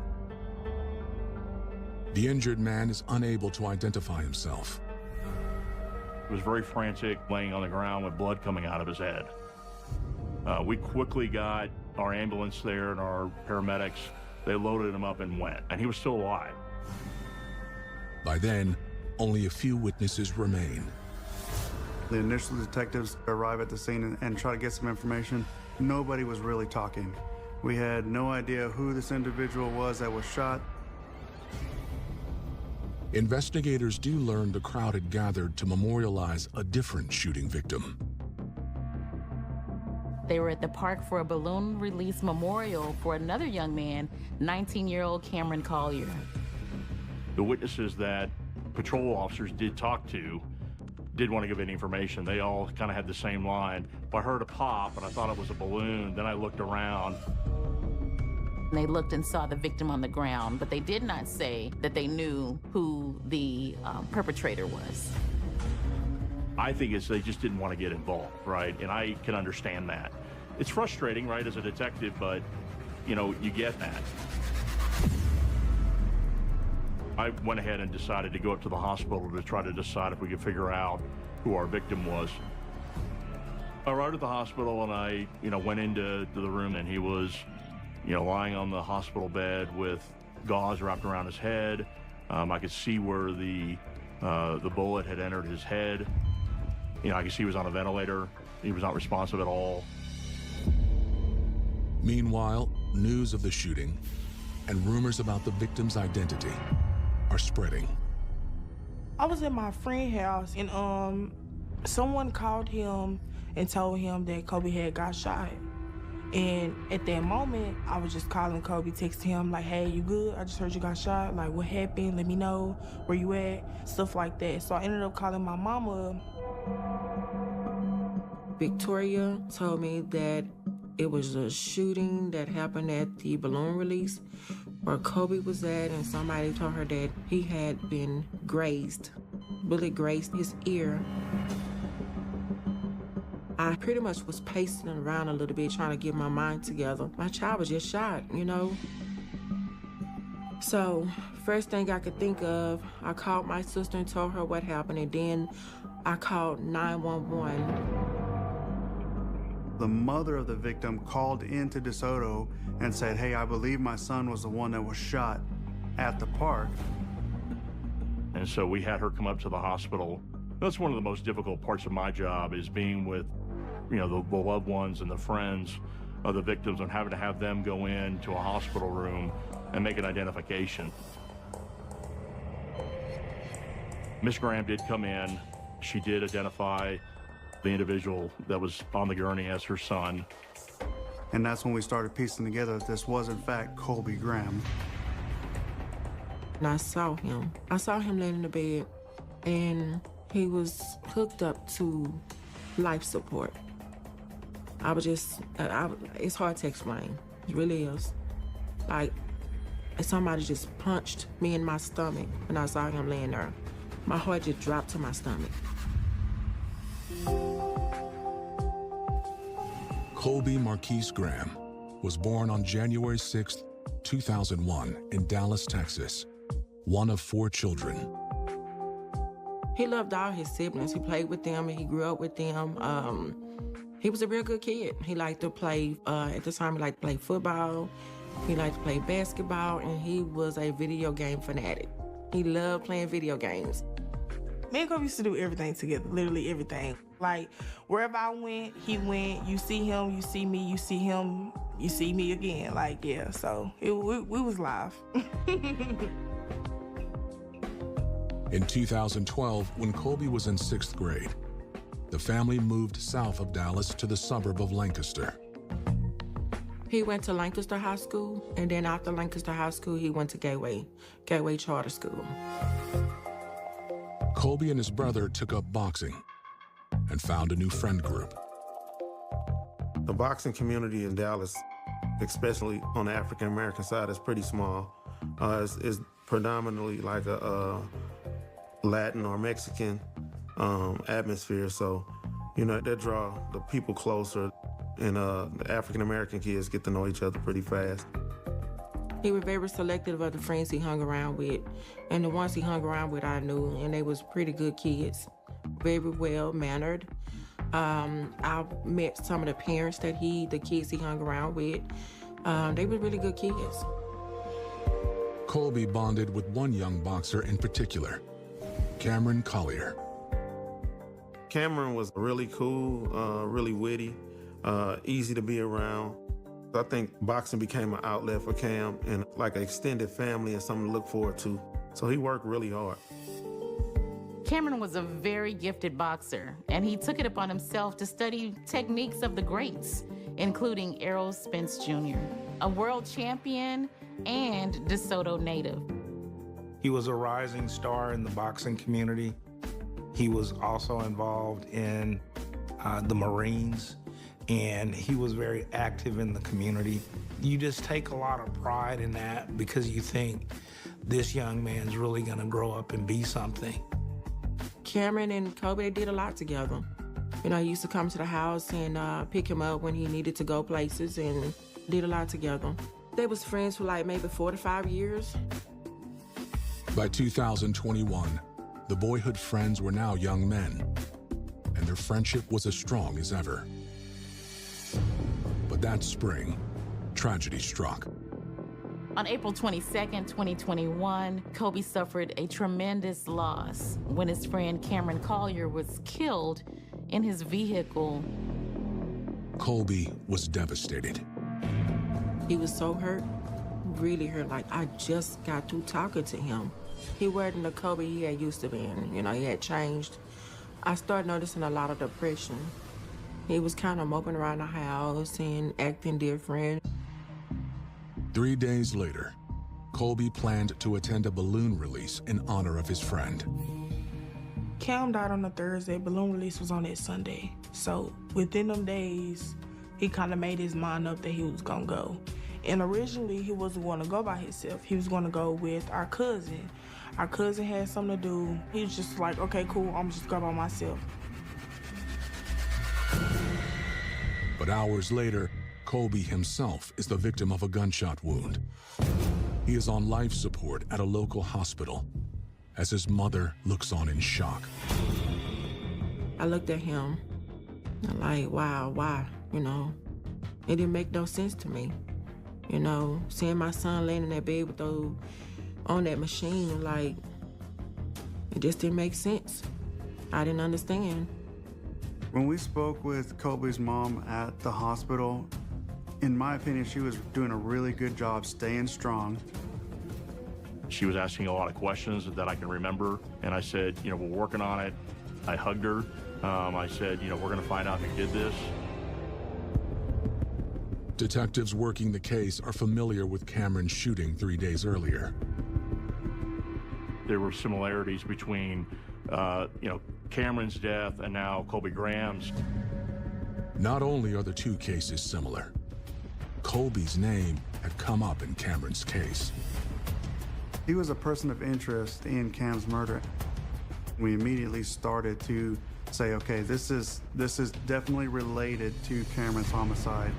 W: The injured man is unable to identify himself.
R: He was very frantic, laying on the ground with blood coming out of his head. We quickly got our ambulance there and our paramedics. They loaded him up and went, and he was still alive.
W: By then, only a few witnesses remain.
F: The initial detectives arrive at the scene and try to get some information. Nobody was really talking. We had no idea who this individual was that was shot.
W: Investigators do learn the crowd had gathered to memorialize a different shooting victim.
I: They were at the park for a balloon release memorial for another young man, 19-year-old Cameron Collier.
R: The witnesses that patrol officers did talk to did want to give any information. They all kind of had the same line. I heard a pop and I thought it was a balloon. Then I looked around.
I: They looked and saw the victim on the ground, but they did not say that they knew who the perpetrator was.
R: I think it's they just didn't want to get involved, right? And I can understand that. It's frustrating, right, as a detective, but, you know, you get that. I went ahead and decided to go up to the hospital to try to decide if we could figure out who our victim was. I arrived at the hospital and I, went into the room and he was, lying on the hospital bed with gauze wrapped around his head. I could see where the bullet had entered his head. I could see he was on a ventilator. He was not responsive at all.
W: Meanwhile, news of the shooting and rumors about the victim's identity are spreading.
T: I was at my friend's house and someone called him and told him that Kobe had got shot. And at that moment, I was just calling Kobe, texting him like, hey, you good? I just heard you got shot. Like, what happened? Let me know where you at, stuff like that. So I ended up calling my mama. Victoria told me that it was a shooting that happened at the balloon release where Kobe was at, and somebody told her that he had been grazed. Bullet grazed his ear. I pretty much was pacing around a little bit, trying to get my mind together. My child was just shot, So, first thing I could think of, I called my sister and told her what happened, and then I called 911.
F: The mother of the victim called into DeSoto and said, hey, I believe my son was the one that was shot at the park.
R: And so we had her come up to the hospital. That's one of the most difficult parts of my job, is being with, the loved ones and the friends of the victims and having to have them go into a hospital room and make an identification. Miss Graham did come in. She did identify the individual that was on the gurney as her son.
F: And that's when we started piecing together that this was, in fact, Colby Graham.
T: And I saw him. Laying in the bed, and he was hooked up to life support. it's hard to explain. It really is. Like, and somebody just punched me in my stomach when I saw him laying there. My heart just dropped to my stomach.
W: Colby Marquise Graham was born on January 6, 2001 in Dallas, Texas, one of 4 children.
T: He loved all his siblings. He played with them and he grew up with them. He was a real good kid. He liked to play, at the time he liked to play football. He liked to play basketball, and he was a video game fanatic. He loved playing video games. Me and Kobe used to do everything together, literally everything. Like, wherever I went, he went. You see him, you see me, you see him, you see me again. Like, yeah, so we was live.
W: In 2012, when Colby was in 6th grade, the family moved south of Dallas to the suburb of Lancaster.
T: He went to Lancaster High School, and then after Lancaster High School, he went to Gateway Charter School.
W: Colby and his brother took up boxing and found a new friend group.
Q: The boxing community in Dallas, especially on the African-American side, is pretty small. It's predominantly like a Latin or Mexican atmosphere, so, you know, that draw the people closer, and the African-American kids get to know each other pretty fast.
T: He was very selective of the friends he hung around with, and the ones he hung around with I knew, and they was pretty good kids, very well-mannered. I met some of the parents that the kids he hung around with. They were really good kids.
W: Colby bonded with one young boxer in particular, Cameron Collier.
Q: Cameron was really cool, really witty, easy to be around. I think boxing became an outlet for Cam and like an extended family and something to look forward to. So he worked really hard.
I: Cameron was a very gifted boxer, and he took it upon himself to study techniques of the greats, including Errol Spence Jr., a world champion and DeSoto native.
S: He was a rising star in the boxing community. He was also involved in the Marines, and he was very active in the community. You just take a lot of pride in that because you think this young man's really gonna grow up and be something.
T: Cameron and Kobe, they did a lot together. You know, he used to come to the house and pick him up when he needed to go places, and did a lot together. They was friends for like maybe 4 to 5 years.
W: By 2021, the boyhood friends were now young men, and their friendship was as strong as ever. But that spring, tragedy struck.
I: On April 22nd, 2021, Kobe suffered a tremendous loss when his friend Cameron Collier was killed in his vehicle.
W: Colby was devastated.
T: He was so hurt, really hurt. Like, I just got through talking to him. He wasn't the Kobe he had used to being. You know, he had changed. I started noticing a lot of depression. He was kind of moping around the house and acting different.
W: 3 days later, Colby planned to attend a balloon release in honor of his friend.
T: Cam died on a Thursday. Balloon release was on that Sunday. So within them days, he kind of made his mind up that he was gonna go. And originally, he wasn't going to go by himself. He was going to go with our cousin. Our cousin had something to do. He was just like, okay, cool, I'm just going by myself.
W: But hours later, Colby himself is the victim of a gunshot wound. He is on life support at a local hospital as his mother looks on in shock.
T: I looked at him, and like, wow, why? You know, it didn't make no sense to me. You know, seeing my son laying in that bed with those on that machine, and like, it just didn't make sense. I didn't understand.
H: When we spoke with Colby's mom at the hospital, in my opinion, she was doing a really good job staying strong.
R: She was asking a lot of questions that I can remember, and I said, you know, we're working on it. I hugged her. I said, you know, we're gonna find out who did this.
W: Detectives working the case are familiar with Cameron's shooting 3 days earlier.
R: There were similarities between, you know, Cameron's death and now Colby Graham's.
W: Not only are the two cases similar, Colby's name had come up in Cameron's case.
H: He was a person of interest in Cam's murder. We immediately started to say, okay, this is definitely related to Cameron's homicide.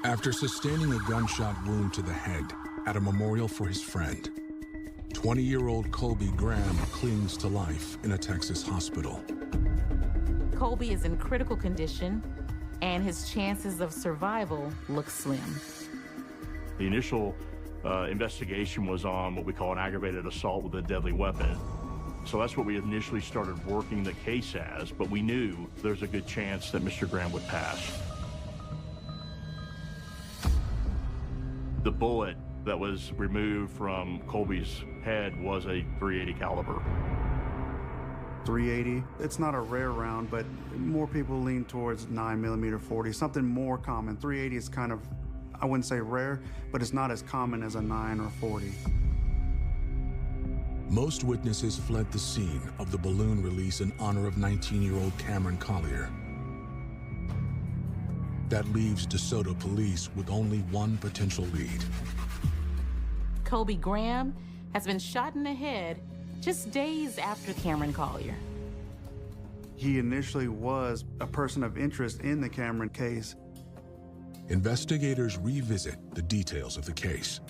W: After sustaining a gunshot wound to the head at a memorial for his friend, 20-year-old Colby Graham clings to life in a Texas hospital.
I: Colby is in critical condition, and his chances of survival look slim.
R: The initial investigation was on what we call an aggravated assault with a deadly weapon. So that's what we initially started working the case as, but we knew there's a good chance that Mr. Graham would pass. The bullet that was removed from Colby's head was a .380 caliber.
H: .380, it's not a rare round, but more people lean towards 9mm 40, something more common. .380 is kind of, I wouldn't say rare, but it's not as common as a 9 or 40.
W: Most witnesses fled the scene of the balloon release in honor of 19-year-old Cameron Collier. That leaves DeSoto police with only one potential lead.
I: Colby Graham has been shot in the head just days after Cameron Collier.
H: He initially was a person of interest in the Cameron case.
W: Investigators revisit the details of the case.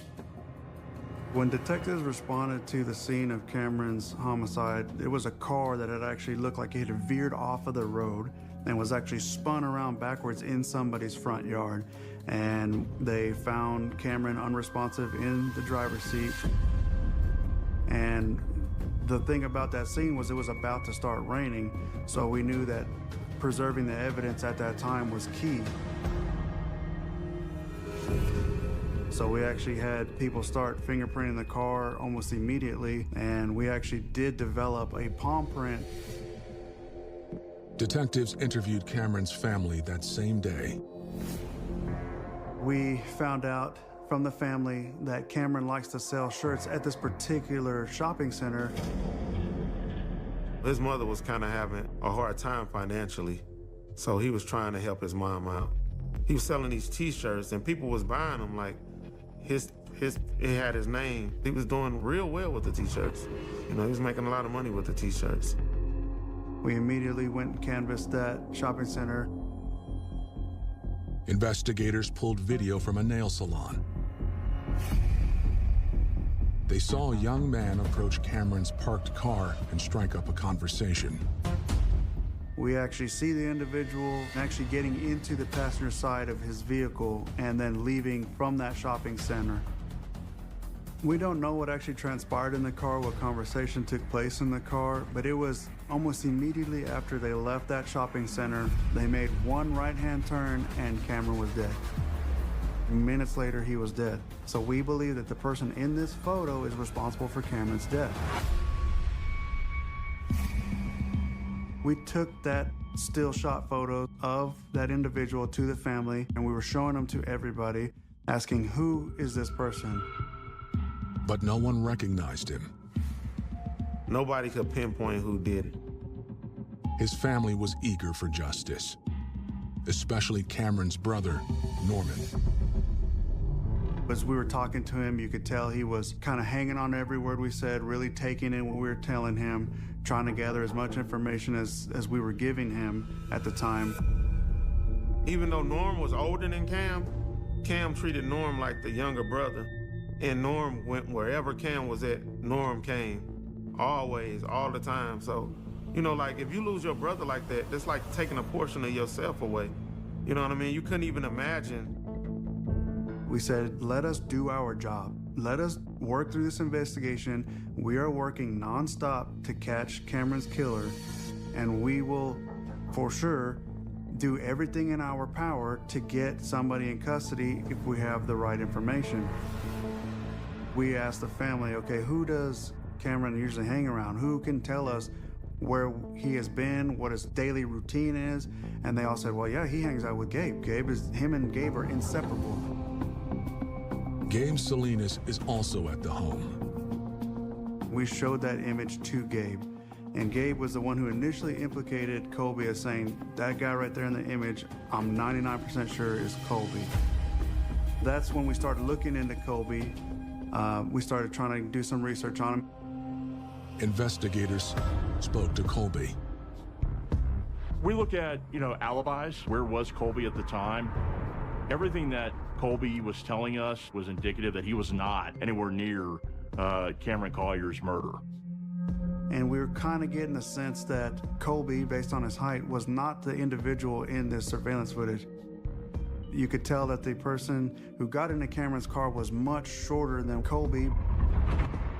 H: When detectives responded to the scene of Cameron's homicide, it was a car that had actually looked like it had veered off of the road and was actually spun around backwards in somebody's front yard. And they found Cameron unresponsive in the driver's seat. And the thing about that scene was it was about to start raining, so we knew that preserving the evidence at that time was key. So we actually had people start fingerprinting the car almost immediately, and we actually did develop a palm print.
W: Detectives interviewed Cameron's family that same day.
H: We found out from the family that Cameron likes to sell shirts at this particular shopping center.
Q: His mother was kind of having a hard time financially, so he was trying to help his mom out. He was selling these t-shirts and people was buying them, like it had his name. He was doing real well with the t-shirts. You know, he was making a lot of money with the t-shirts.
H: We immediately went and canvassed that shopping center.
W: Investigators pulled video from a nail salon. They saw a young man approach Cameron's parked car and strike up a conversation.
H: We actually see the individual actually getting into the passenger side of his vehicle and then leaving from that shopping center. We don't know what actually transpired in the car, what conversation took place in the car, but it was almost immediately after they left that shopping center, they made one right-hand turn and Cameron was dead. Minutes later, he was dead. So we believe that the person in this photo is responsible for Cameron's death. We took that still shot photo of that individual to the family, and we were showing them to everybody, asking, who is this person?
W: But no one recognized him.
Q: Nobody could pinpoint who did it.
W: His family was eager for justice, especially Cameron's brother, Norman.
H: As we were talking to him, you could tell he was kind of hanging on every word we said, really taking in what we were telling him, trying to gather as much information as we were giving him at the time.
Q: Even though Norm was older than Cam treated Norm like the younger brother. And Norm went wherever Cam was at, Norm came. Always, all the time. So, you know, like if you lose your brother like that, that's like taking a portion of yourself away. You know what I mean? You couldn't even imagine.
H: We said, let us do our job. Let us work through this investigation. We are working nonstop to catch Cameron's killer, and we will, for sure, do everything in our power to get somebody in custody if we have the right information. We asked the family, okay, who does Cameron usually hang around? Who can tell us where he has been, what his daily routine is? And they all said, well, yeah, he hangs out with Gabe. Him and Gabe are inseparable.
W: Gabe Salinas is also at the home.
H: We showed that image to Gabe, And Gabe was the one who initially implicated Colby as saying, that guy right there in the image, I'm 99% sure is Colby. That's when we started looking into Colby. We started trying to do some research on him.
W: Investigators spoke to Colby.
R: We look at, alibis. Where was Colby at the time? Everything that Colby was telling us was indicative that he was not anywhere near Cameron Collier's murder.
H: And we were kind of getting a sense that Colby, based on his height, was not the individual in this surveillance footage. You could tell that the person who got into Cameron's car was much shorter than Colby.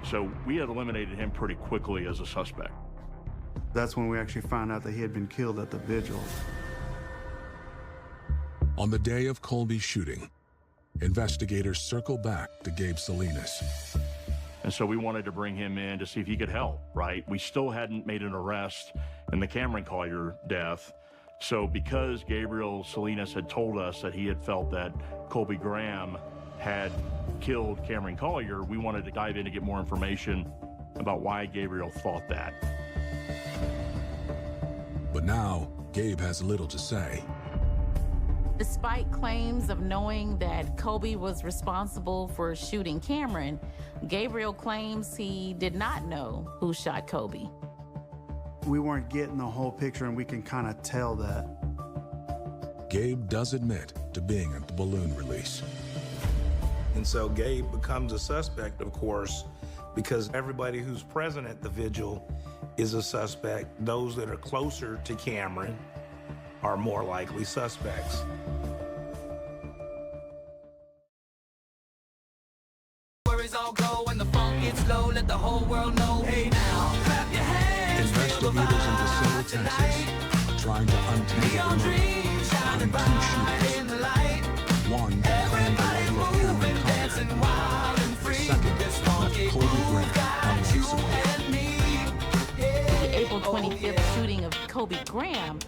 R: So we had eliminated him pretty quickly as a suspect.
H: That's when we actually found out that he had been killed at the vigil.
W: On the day of Colby's shooting, investigators circle back to Gabe Salinas.
R: And so we wanted to bring him in to see if he could help, right? We still hadn't made an arrest in the Cameron Collier death. So because Gabriel Salinas had told us that he had felt that Colby Graham had killed Cameron Collier, we wanted to dive in to get more information about why Gabriel thought that.
W: But now, Gabe has little to say.
I: Despite claims of knowing that Colby was responsible for shooting Cameron, Gabriel claims he did not know who shot Colby.
H: We weren't getting the whole picture, and we can kind of tell that.
W: Gabe does admit to being at the balloon release.
S: And so Gabe becomes a suspect, of course, because everybody who's present at the vigil is a suspect. Those that are closer to Cameron are more likely suspects.
E: Worries all go when the funk gets low, let the whole world know. Hey now, clap your hands.
W: Investigators in DeSoto, Texas, trying to untangle the murder behind two shooters. One claimed the murder of Cameron Collier. The second left Colby Graham on life support.
I: The April 25th shooting of Colby Graham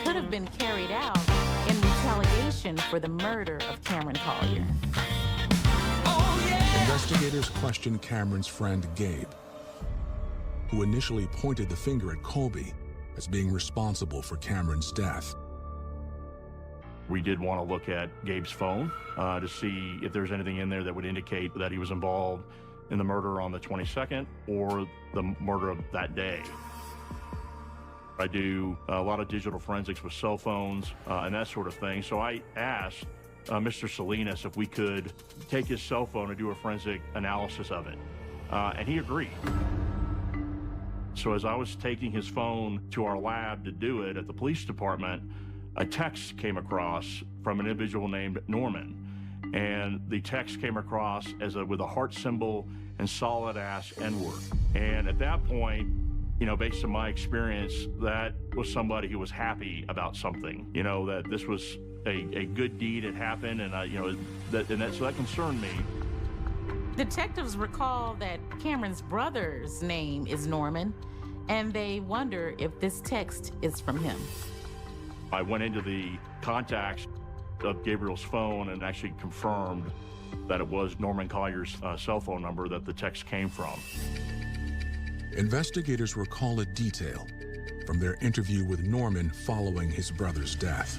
I: could have been carried out in retaliation for the murder of Cameron Collier.
W: Investigators questioned Cameron's friend Gabe, who initially pointed the finger at Colby as being responsible for Cameron's death.
R: We did want to look at Gabe's phone to see if there's anything in there that would indicate that he was involved in the murder on the 22nd or the murder of that day. I do a lot of digital forensics with cell phones and that sort of thing. So I asked Mr. Salinas if we could take his cell phone and do a forensic analysis of it. And he agreed. So as I was taking his phone to our lab to do it at the police department, a text came across from an individual named Norman. And the text came across as with a heart symbol and solid ass N-word. And at that point, based on my experience, that was somebody who was happy about something, that this was a good deed had happened, and so that concerned me.
I: Detectives recall that Cameron's brother's name is Norman, and they wonder if this text is from him.
R: I went into the contacts of Gabriel's phone and actually confirmed that it was Norman Collier's cell phone number that the text came from.
W: Investigators recall a detail from their interview with Norman following his brother's death.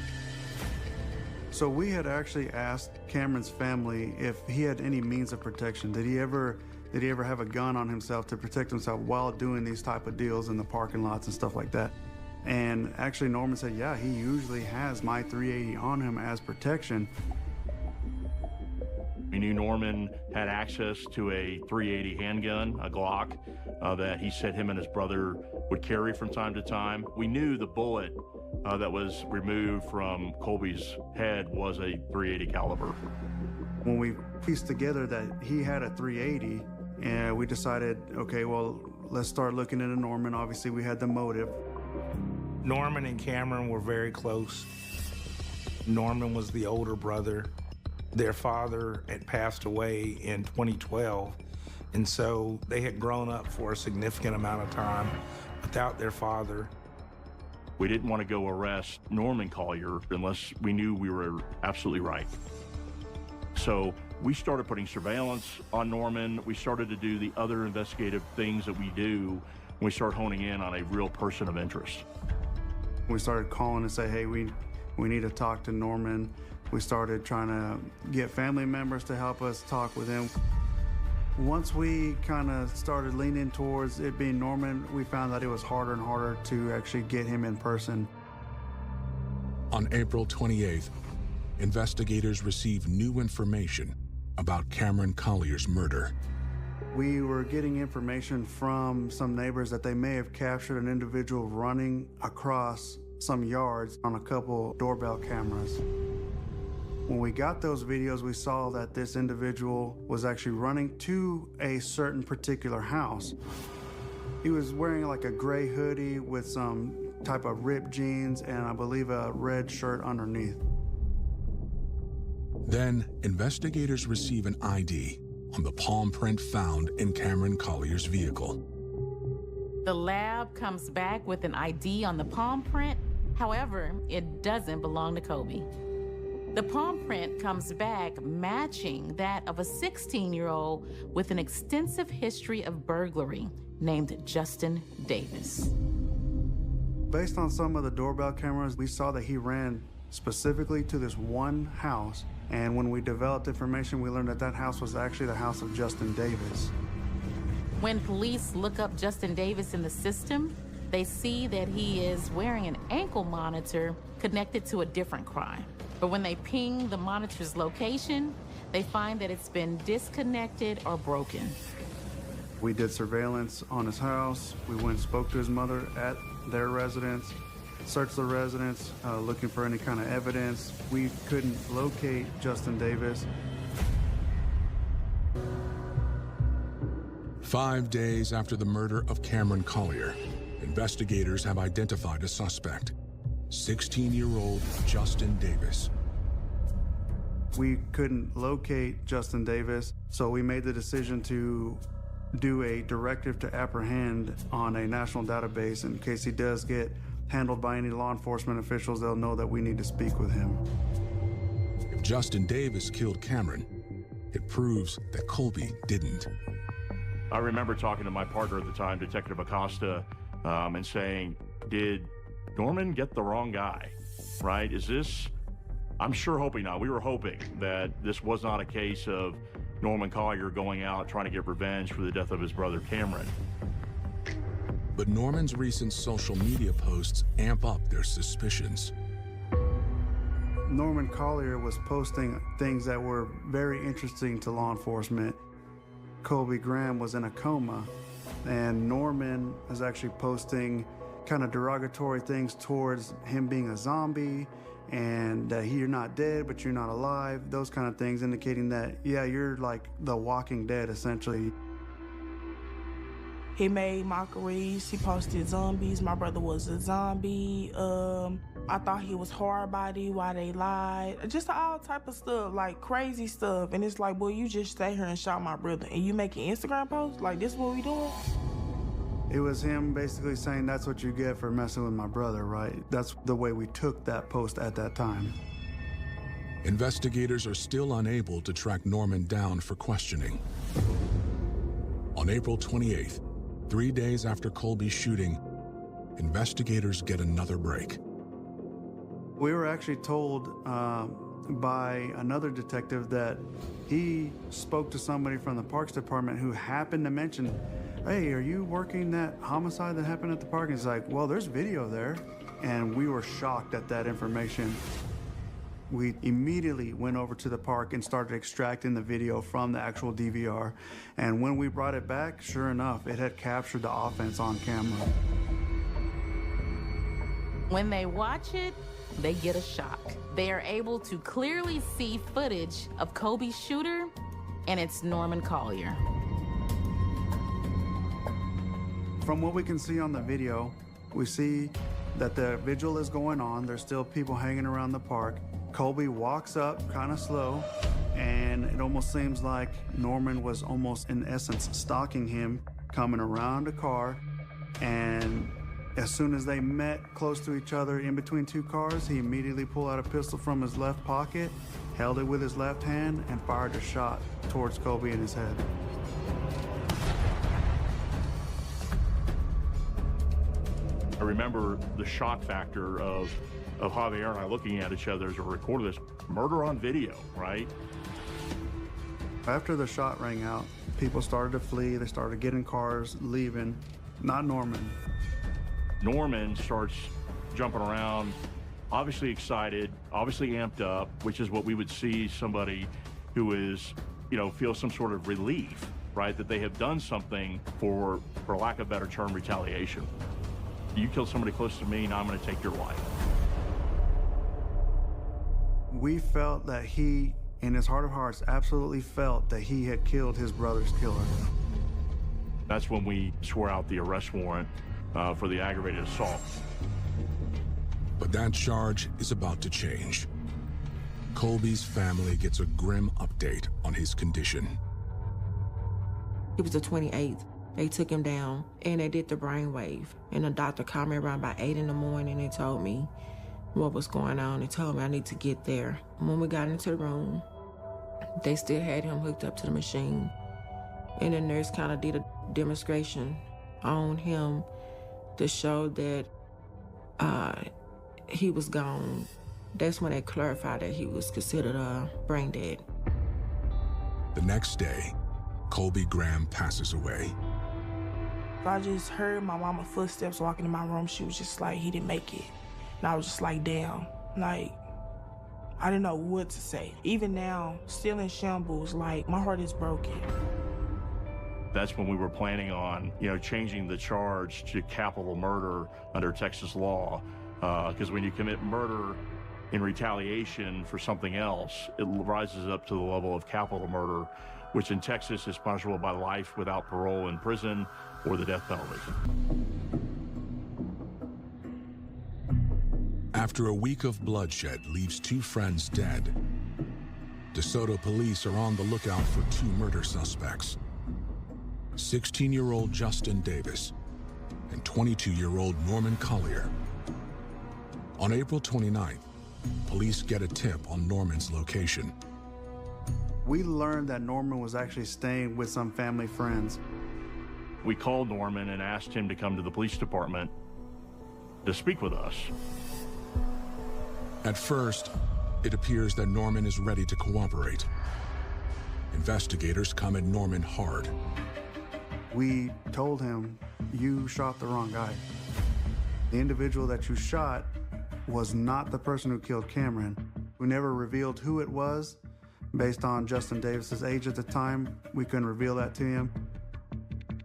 H: So we had actually asked Cameron's family if he had any means of protection. Did he ever have a gun on himself to protect himself while doing these type of deals in the parking lots and stuff like that? And actually Norman said, yeah, he usually has my .380 on him as protection.
R: We knew Norman had access to a .380 handgun, a Glock, that he said him and his brother would carry from time to time. We knew the bullet that was removed from Colby's head was a .380 caliber.
H: When we pieced together that he had a .380, and we decided, okay, well, let's start looking into Norman. Obviously, we had the motive.
S: Norman and Cameron were very close. Norman was the older brother. Their father had passed away in 2012, and so they had grown up for a significant amount of time without their father.
R: We didn't want to go arrest Norman Collier unless we knew we were absolutely right. So we started putting surveillance on Norman. We started to do the other investigative things that we do We start honing in on a real person of interest.
H: We started calling and say, hey, we need to talk to Norman. We started trying to get family members to help us talk with him. Once we kind of started leaning towards it being Norman, we found that it was harder and harder to actually get him in person.
W: On April 28th, investigators received new information about Cameron Collier's murder.
H: We were getting information from some neighbors that they may have captured an individual running across some yards on a couple doorbell cameras. When we got those videos, we saw that this individual was actually running to a certain particular house. He was wearing like a gray hoodie with some type of ripped jeans and I believe a red shirt underneath.
W: Then, investigators receive an ID on the palm print found in Cameron Collier's vehicle.
I: The lab comes back with an ID on the palm print. However, it doesn't belong to Kobe. The palm print comes back matching that of a 16-year-old with an extensive history of burglary named Justin Davis.
H: Based on some of the doorbell cameras, we saw that he ran specifically to this one house. And when we developed information, we learned that that house was actually the house of Justin Davis.
I: When police look up Justin Davis in the system, they see that he is wearing an ankle monitor connected to a different crime. But when they ping the monitor's location, they find that it's been disconnected or broken.
H: We did surveillance on his house. We went and spoke to his mother at their residence, searched the residence, looking for any kind of evidence. We couldn't locate Justin Davis.
W: 5 days after the murder of Cameron Collier, investigators have identified a suspect, 16-year-old Justin Davis.
H: We couldn't locate Justin Davis, so we made the decision to do a directive to apprehend on a national database in case he does get handled by any law enforcement officials. They'll know that we need to speak with him.
W: If Justin Davis killed Cameron, it proves that Colby didn't.
R: I remember talking to my partner at the time, Detective Acosta, and saying, did Norman get the wrong guy, right? Is this, I'm sure hoping not. We were hoping that this was not a case of Norman Collier going out trying to get revenge for the death of his brother Cameron.
W: But Norman's recent social media posts amp up their suspicions.
H: Norman Collier was posting things that were very interesting to law enforcement. Colby Graham was in a coma, and Norman is actually posting kind of derogatory things towards him being a zombie and that you're not dead, but you're not alive, those kind of things, indicating that, yeah, you're like the Walking Dead, essentially.
T: He made mockeries. He posted zombies. My brother was a zombie. I thought he was hard body. Why they lied? Just all type of stuff, like crazy stuff. And it's like, boy, you just stay here and shot my brother, and you making Instagram posts? Like, this what we doing?
H: It was him basically saying that's what you get for messing with my brother, right? That's the way we took that post at that time.
W: Investigators are still unable to track Norman down for questioning. On April 28th, 3 days after Colby's shooting, investigators get another break.
H: We were actually told by another detective that he spoke to somebody from the Parks Department who happened to mention, hey, are you working that homicide that happened at the park? And he's like, well, there's video there. And we were shocked at that information. We immediately went over to the park and started extracting the video from the actual DVR. And when we brought it back, sure enough, it had captured the offense on camera.
I: When they watch it, they get a shock. They are able to clearly see footage of Kobe's shooter, and it's Norman Collier.
H: From what we can see on the video, we see that the vigil is going on. There's still people hanging around the park. Colby walks up kind of slow, and it almost seems like Norman was almost, in essence, stalking him, coming around a car. And as soon as they met close to each other in between two cars, he immediately pulled out a pistol from his left pocket, held it with his left hand, and fired a shot towards Colby in his head.
R: I remember the shock factor of Javier and I looking at each other as we recorded this. Murder on video, right?
H: After the shot rang out, people started to flee. They started getting cars, leaving. Not Norman.
R: Norman starts jumping around, obviously excited, obviously amped up, which is what we would see somebody who is, feels some sort of relief, right? That they have done something for lack of a better term, retaliation. You killed somebody close to me, now I'm gonna take your life.
H: We felt that he, in his heart of hearts, absolutely felt that he had killed his brother's killer.
R: That's when we swore out the arrest warrant for the aggravated assault.
W: But that charge is about to change. Colby's family gets a grim update on his condition.
J: It was the 28th. They took him down and they did the brainwave. And the doctor called me around about 8 in the morning and told me what was going on. They told me I need to get there. When we got into the room, they still had him hooked up to the machine. And the nurse kind of did a demonstration on him to show that he was gone. That's when they clarified that he was considered brain dead.
W: The next day, Colby Graham passes away.
T: I just heard my mama footsteps walking in my room. She was just like, he didn't make it. And I was just like, damn. Like, I didn't know what to say. Even now, still in shambles, like, my heart is broken.
R: That's when we were planning on, changing the charge to capital murder under Texas law. Because when you commit murder in retaliation for something else, it rises up to the level of capital murder, which in Texas is punishable by life without parole in prison or the death penalty.
W: After a week of bloodshed leaves 2 friends dead, DeSoto police are on the lookout for 2 murder suspects. 16-year-old Justin Davis and 22-year-old Norman Collier. On April 29th, police get a tip on Norman's location.
H: We learned that Norman was actually staying with some family friends.
R: We called Norman and asked him to come to the police department to speak with us.
W: At first, it appears that Norman is ready to cooperate. Investigators come at Norman hard.
H: We told him, you shot the wrong guy. The individual that you shot was not the person who killed Cameron. We never revealed who it was. Based on Justin Davis's age at the time, we couldn't reveal that to him.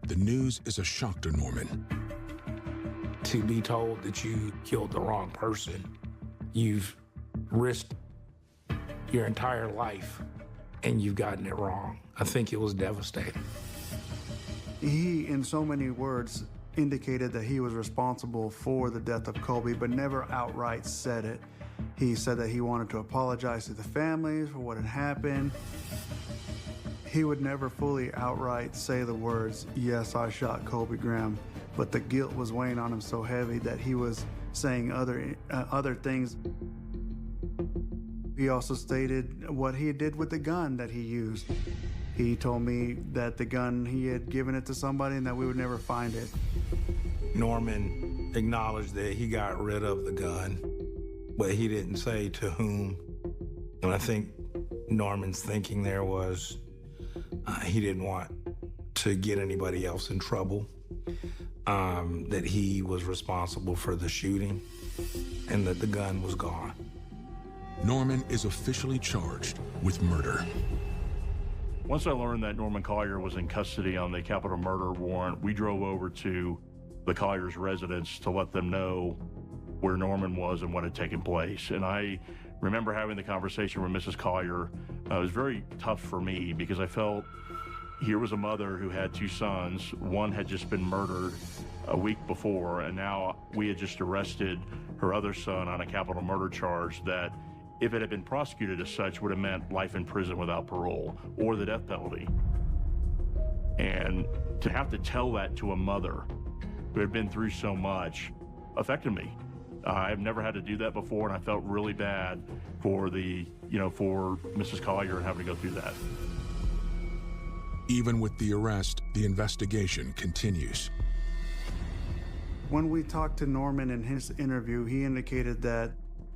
W: The news is a shock to Norman.
S: To be told that you killed the wrong person, you've risked your entire life and you've gotten it wrong. I think it was devastating.
H: He, in so many words, indicated that he was responsible for the death of Colby, but never outright said it. He said that he wanted to apologize to the families for what had happened. He would never fully outright say the words, yes, I shot Colby Graham, but the guilt was weighing on him so heavy that he was saying other things. He also stated what he did with the gun that he used. He told me that the gun, he had given it to somebody and that we would never find it.
S: Norman acknowledged that he got rid of the gun, but he didn't say to whom. And I think Norman's thinking there was he didn't want to get anybody else in trouble, that he was responsible for the shooting, and that the gun was gone.
W: Norman is officially charged with murder.
R: Once I learned that Norman Collier was in custody on the capital murder warrant, we drove over to the Collier's residence to let them know where Norman was and what had taken place. And I remember having the conversation with Mrs. Collier. It was very tough for me because I felt here was a mother who had 2 sons. One had just been murdered a week before, and now we had just arrested her other son on a capital murder charge that, if it had been prosecuted as such, would have meant life in prison without parole or the death penalty. And to have to tell that to a mother who had been through so much affected me. I've never had to do that before, and I felt really bad for for Mrs. Collier and having to go through that.
W: Even with the arrest, the investigation continues.
H: When we talked to Norman in his interview, he indicated that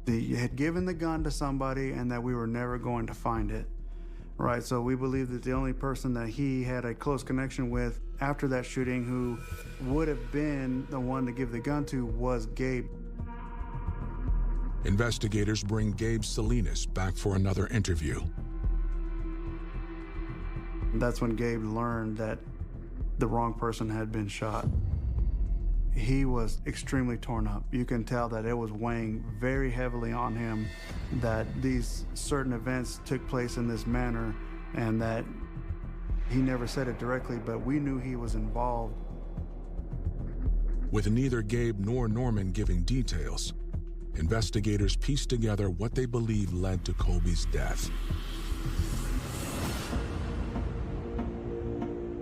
H: he had given the gun to somebody and that we were never going to find it. Right, so we believe that the only person that he had a close connection with after that shooting who would have been the one to give the gun to was Gabe.
W: Investigators bring Gabe Salinas back for another interview.
H: That's when Gabe learned that the wrong person had been shot. He was extremely torn up. You can tell that it was weighing very heavily on him that these certain events took place in this manner, and that he never said it directly, but we knew he was involved.
W: With neither Gabe nor Norman giving details, investigators pieced together what they believe led to Colby's death.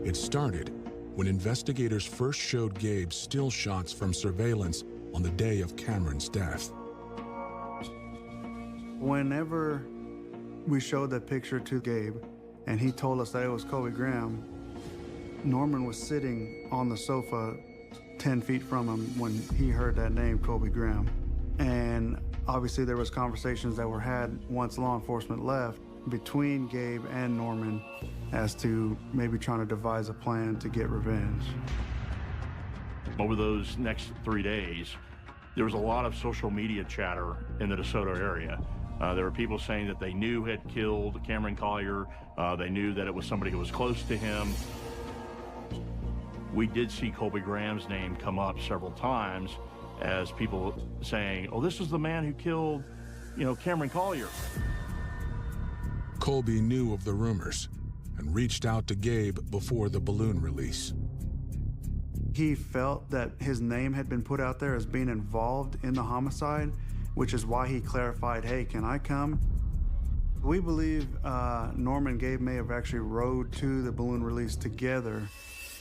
W: It started when investigators first showed Gabe still shots from surveillance on the day of Cameron's death.
H: Whenever we showed that picture to Gabe and he told us that it was Colby Graham, Norman was sitting on the sofa 10 feet from him when he heard that name, Colby Graham. And obviously there was conversations that were had once law enforcement left between Gabe and Norman as to maybe trying to devise a plan to get revenge.
R: Over those next 3 days, there was a lot of social media chatter in the DeSoto area. There were people saying that they knew had killed Cameron Collier. They knew that it was somebody who was close to him. We did see Colby Graham's name come up several times as people saying, oh, this is the man who killed, Cameron Collier.
W: Colby knew of the rumors and reached out to Gabe before the balloon release.
H: He felt that his name had been put out there as being involved in the homicide, which is why he clarified, hey, can I come? We believe Norman and Gabe may have actually rode to the balloon release together,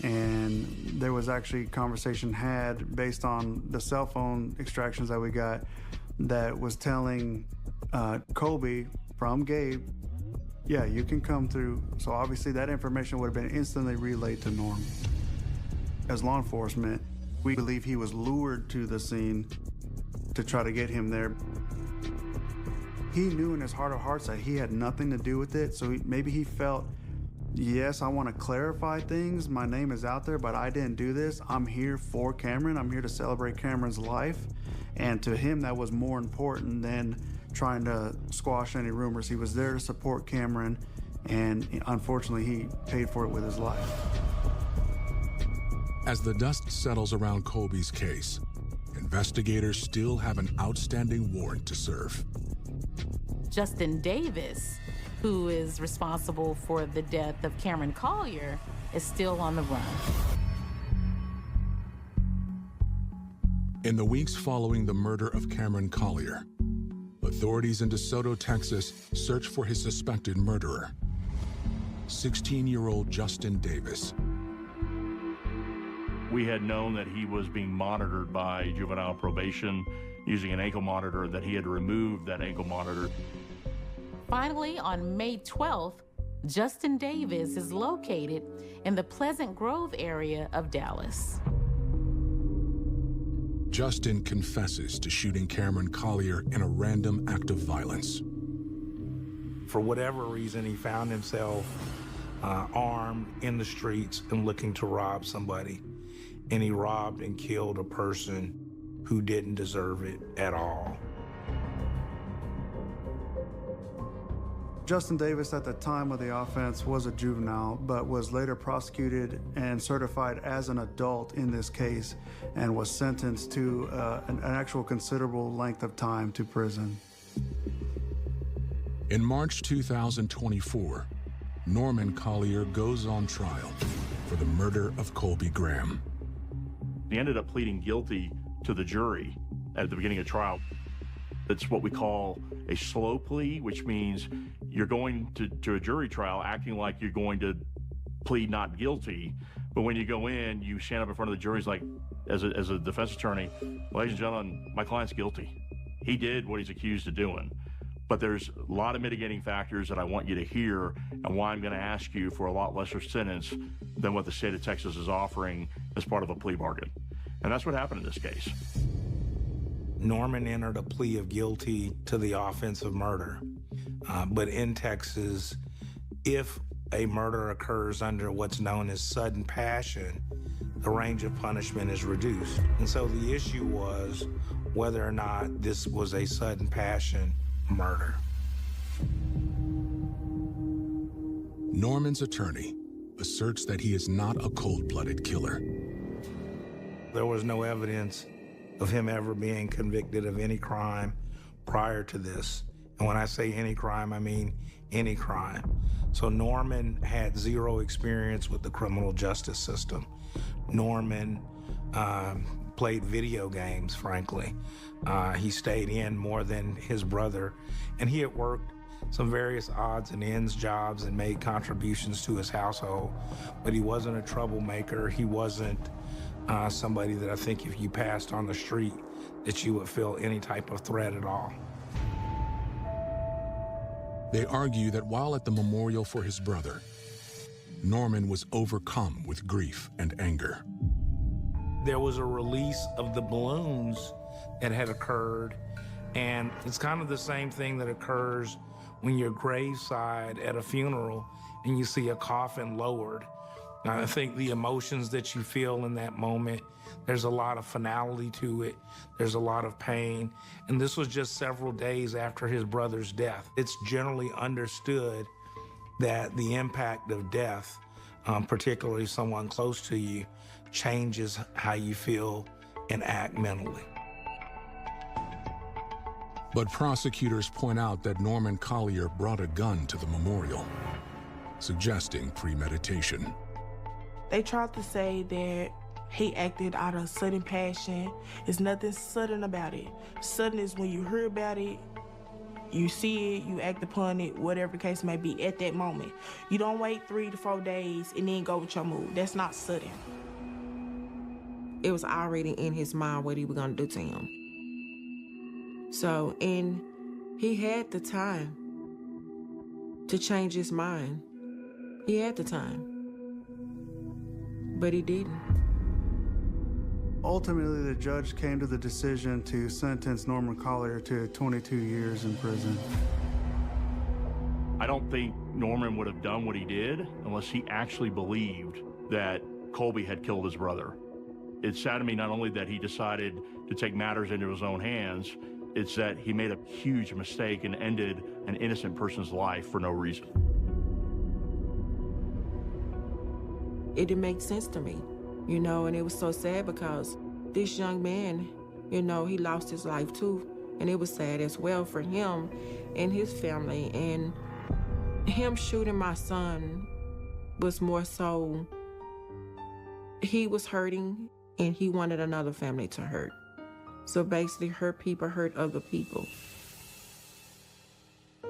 H: and there was actually conversation had based on the cell phone extractions that we got that was telling Colby from Gabe, yeah, you can come through. So obviously that information would have been instantly relayed to Norm. As law enforcement, we believe he was lured to the scene to try to get him there. He knew in his heart of hearts that he had nothing to do with it, so maybe he felt, yes, I want to clarify things. My name is out there, but I didn't do this. I'm here for Cameron. I'm here to celebrate Cameron's life. And to him, that was more important than trying to squash any rumors. He was there to support Cameron, and unfortunately, he paid for it with his life.
W: As the dust settles around Colby's case, investigators still have an outstanding warrant to serve.
I: Justin Davis, who is responsible for the death of Cameron Collier, is still on the run.
W: In the weeks following the murder of Cameron Collier, authorities in DeSoto, Texas, search for his suspected murderer, 16-year-old Justin Davis.
R: We had known that he was being monitored by juvenile probation using an ankle monitor, that he had removed that ankle monitor.
I: Finally, on May 12th, Justin Davis is located in the Pleasant Grove area of Dallas.
W: Justin confesses to shooting Cameron Collier in a random act of violence.
S: For whatever reason, he found himself armed in the streets and looking to rob somebody. And he robbed and killed a person who didn't deserve it at all.
H: Justin Davis, at the time of the offense, was a juvenile, but was later prosecuted and certified as an adult in this case, and was sentenced to an actual considerable length of time to prison.
W: In March 2024, Norman Collier goes on trial for the murder of Colby Graham.
R: He ended up pleading guilty to the jury at the beginning of trial. It's what we call a slow plea, which means you're going to a jury trial acting like you're going to plead not guilty. But when you go in, you stand up in front of the juries like, as a defense attorney, ladies and gentlemen, my client's guilty. He did what he's accused of doing. But there's a lot of mitigating factors that I want you to hear, and why I'm going to ask you for a lot lesser sentence than what the state of Texas is offering as part of a plea bargain. And that's what happened in this case.
S: Norman entered a plea of guilty to the offense of murder. But in Texas, if a murder occurs under what's known as sudden passion, the range of punishment is reduced. And so the issue was whether or not this was a sudden passion murder.
W: Norman's attorney asserts that he is not a cold-blooded killer.
S: There was no evidence of him ever being convicted of any crime prior to this. And when I say any crime, I mean any crime. So Norman had zero experience with the criminal justice system. Norman played video games, frankly. He stayed in more than his brother, and he had worked some various odds and ends jobs and made contributions to his household, but he wasn't a troublemaker. He wasn't somebody that I think if you passed on the street that you would feel any type of threat at all.
W: They argue that while at the memorial for his brother, Norman was overcome with grief and anger.
S: There was a release of the balloons that had occurred, and it's kind of the same thing that occurs when you're graveside at a funeral and you see a coffin lowered. Now, I think the emotions that you feel in that moment, there's a lot of finality to it. There's a lot of pain. And this was just several days after his brother's death. It's generally understood that the impact of death, particularly someone close to you, changes how you feel and act mentally.
W: But prosecutors point out that Norman Collier brought a gun to the memorial, suggesting premeditation.
T: They tried to say that he acted out of sudden passion. There's nothing sudden about it. Sudden is when you hear about it, you see it, you act upon it, whatever the case may be at that moment. You don't wait 3 to 4 days and then go with your move. That's not sudden.
J: It was already in his mind what he was gonna do to him. So, and he had the time to change his mind. He had the time. But he didn't.
H: Ultimately, the judge came to the decision to sentence Norman Collier to 22 years in prison.
R: I don't think Norman would have done what he did unless he actually believed that Colby had killed his brother. It's sad to me not only that he decided to take matters into his own hands, it's that he made a huge mistake and ended an innocent person's life for no reason.
J: It didn't make sense to me, you know, and it was so sad because this young man, you know, he lost his life too. And it was sad as well for him and his family. And him shooting my son was more so, he was hurting and he wanted another family to hurt. So basically, hurt people hurt other people.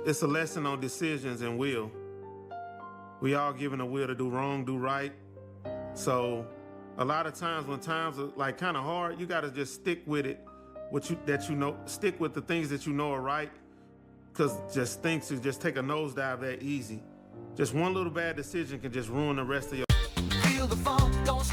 Q: It's a lesson on decisions and will. We all given a will to do wrong, do right. So a lot of times when times are like kind of hard, you got to just stick with it, stick with the things that you know are right, because just things to just take a nosedive that easy. Just one little bad decision can just ruin the rest of your...
E: Feel the funk, don't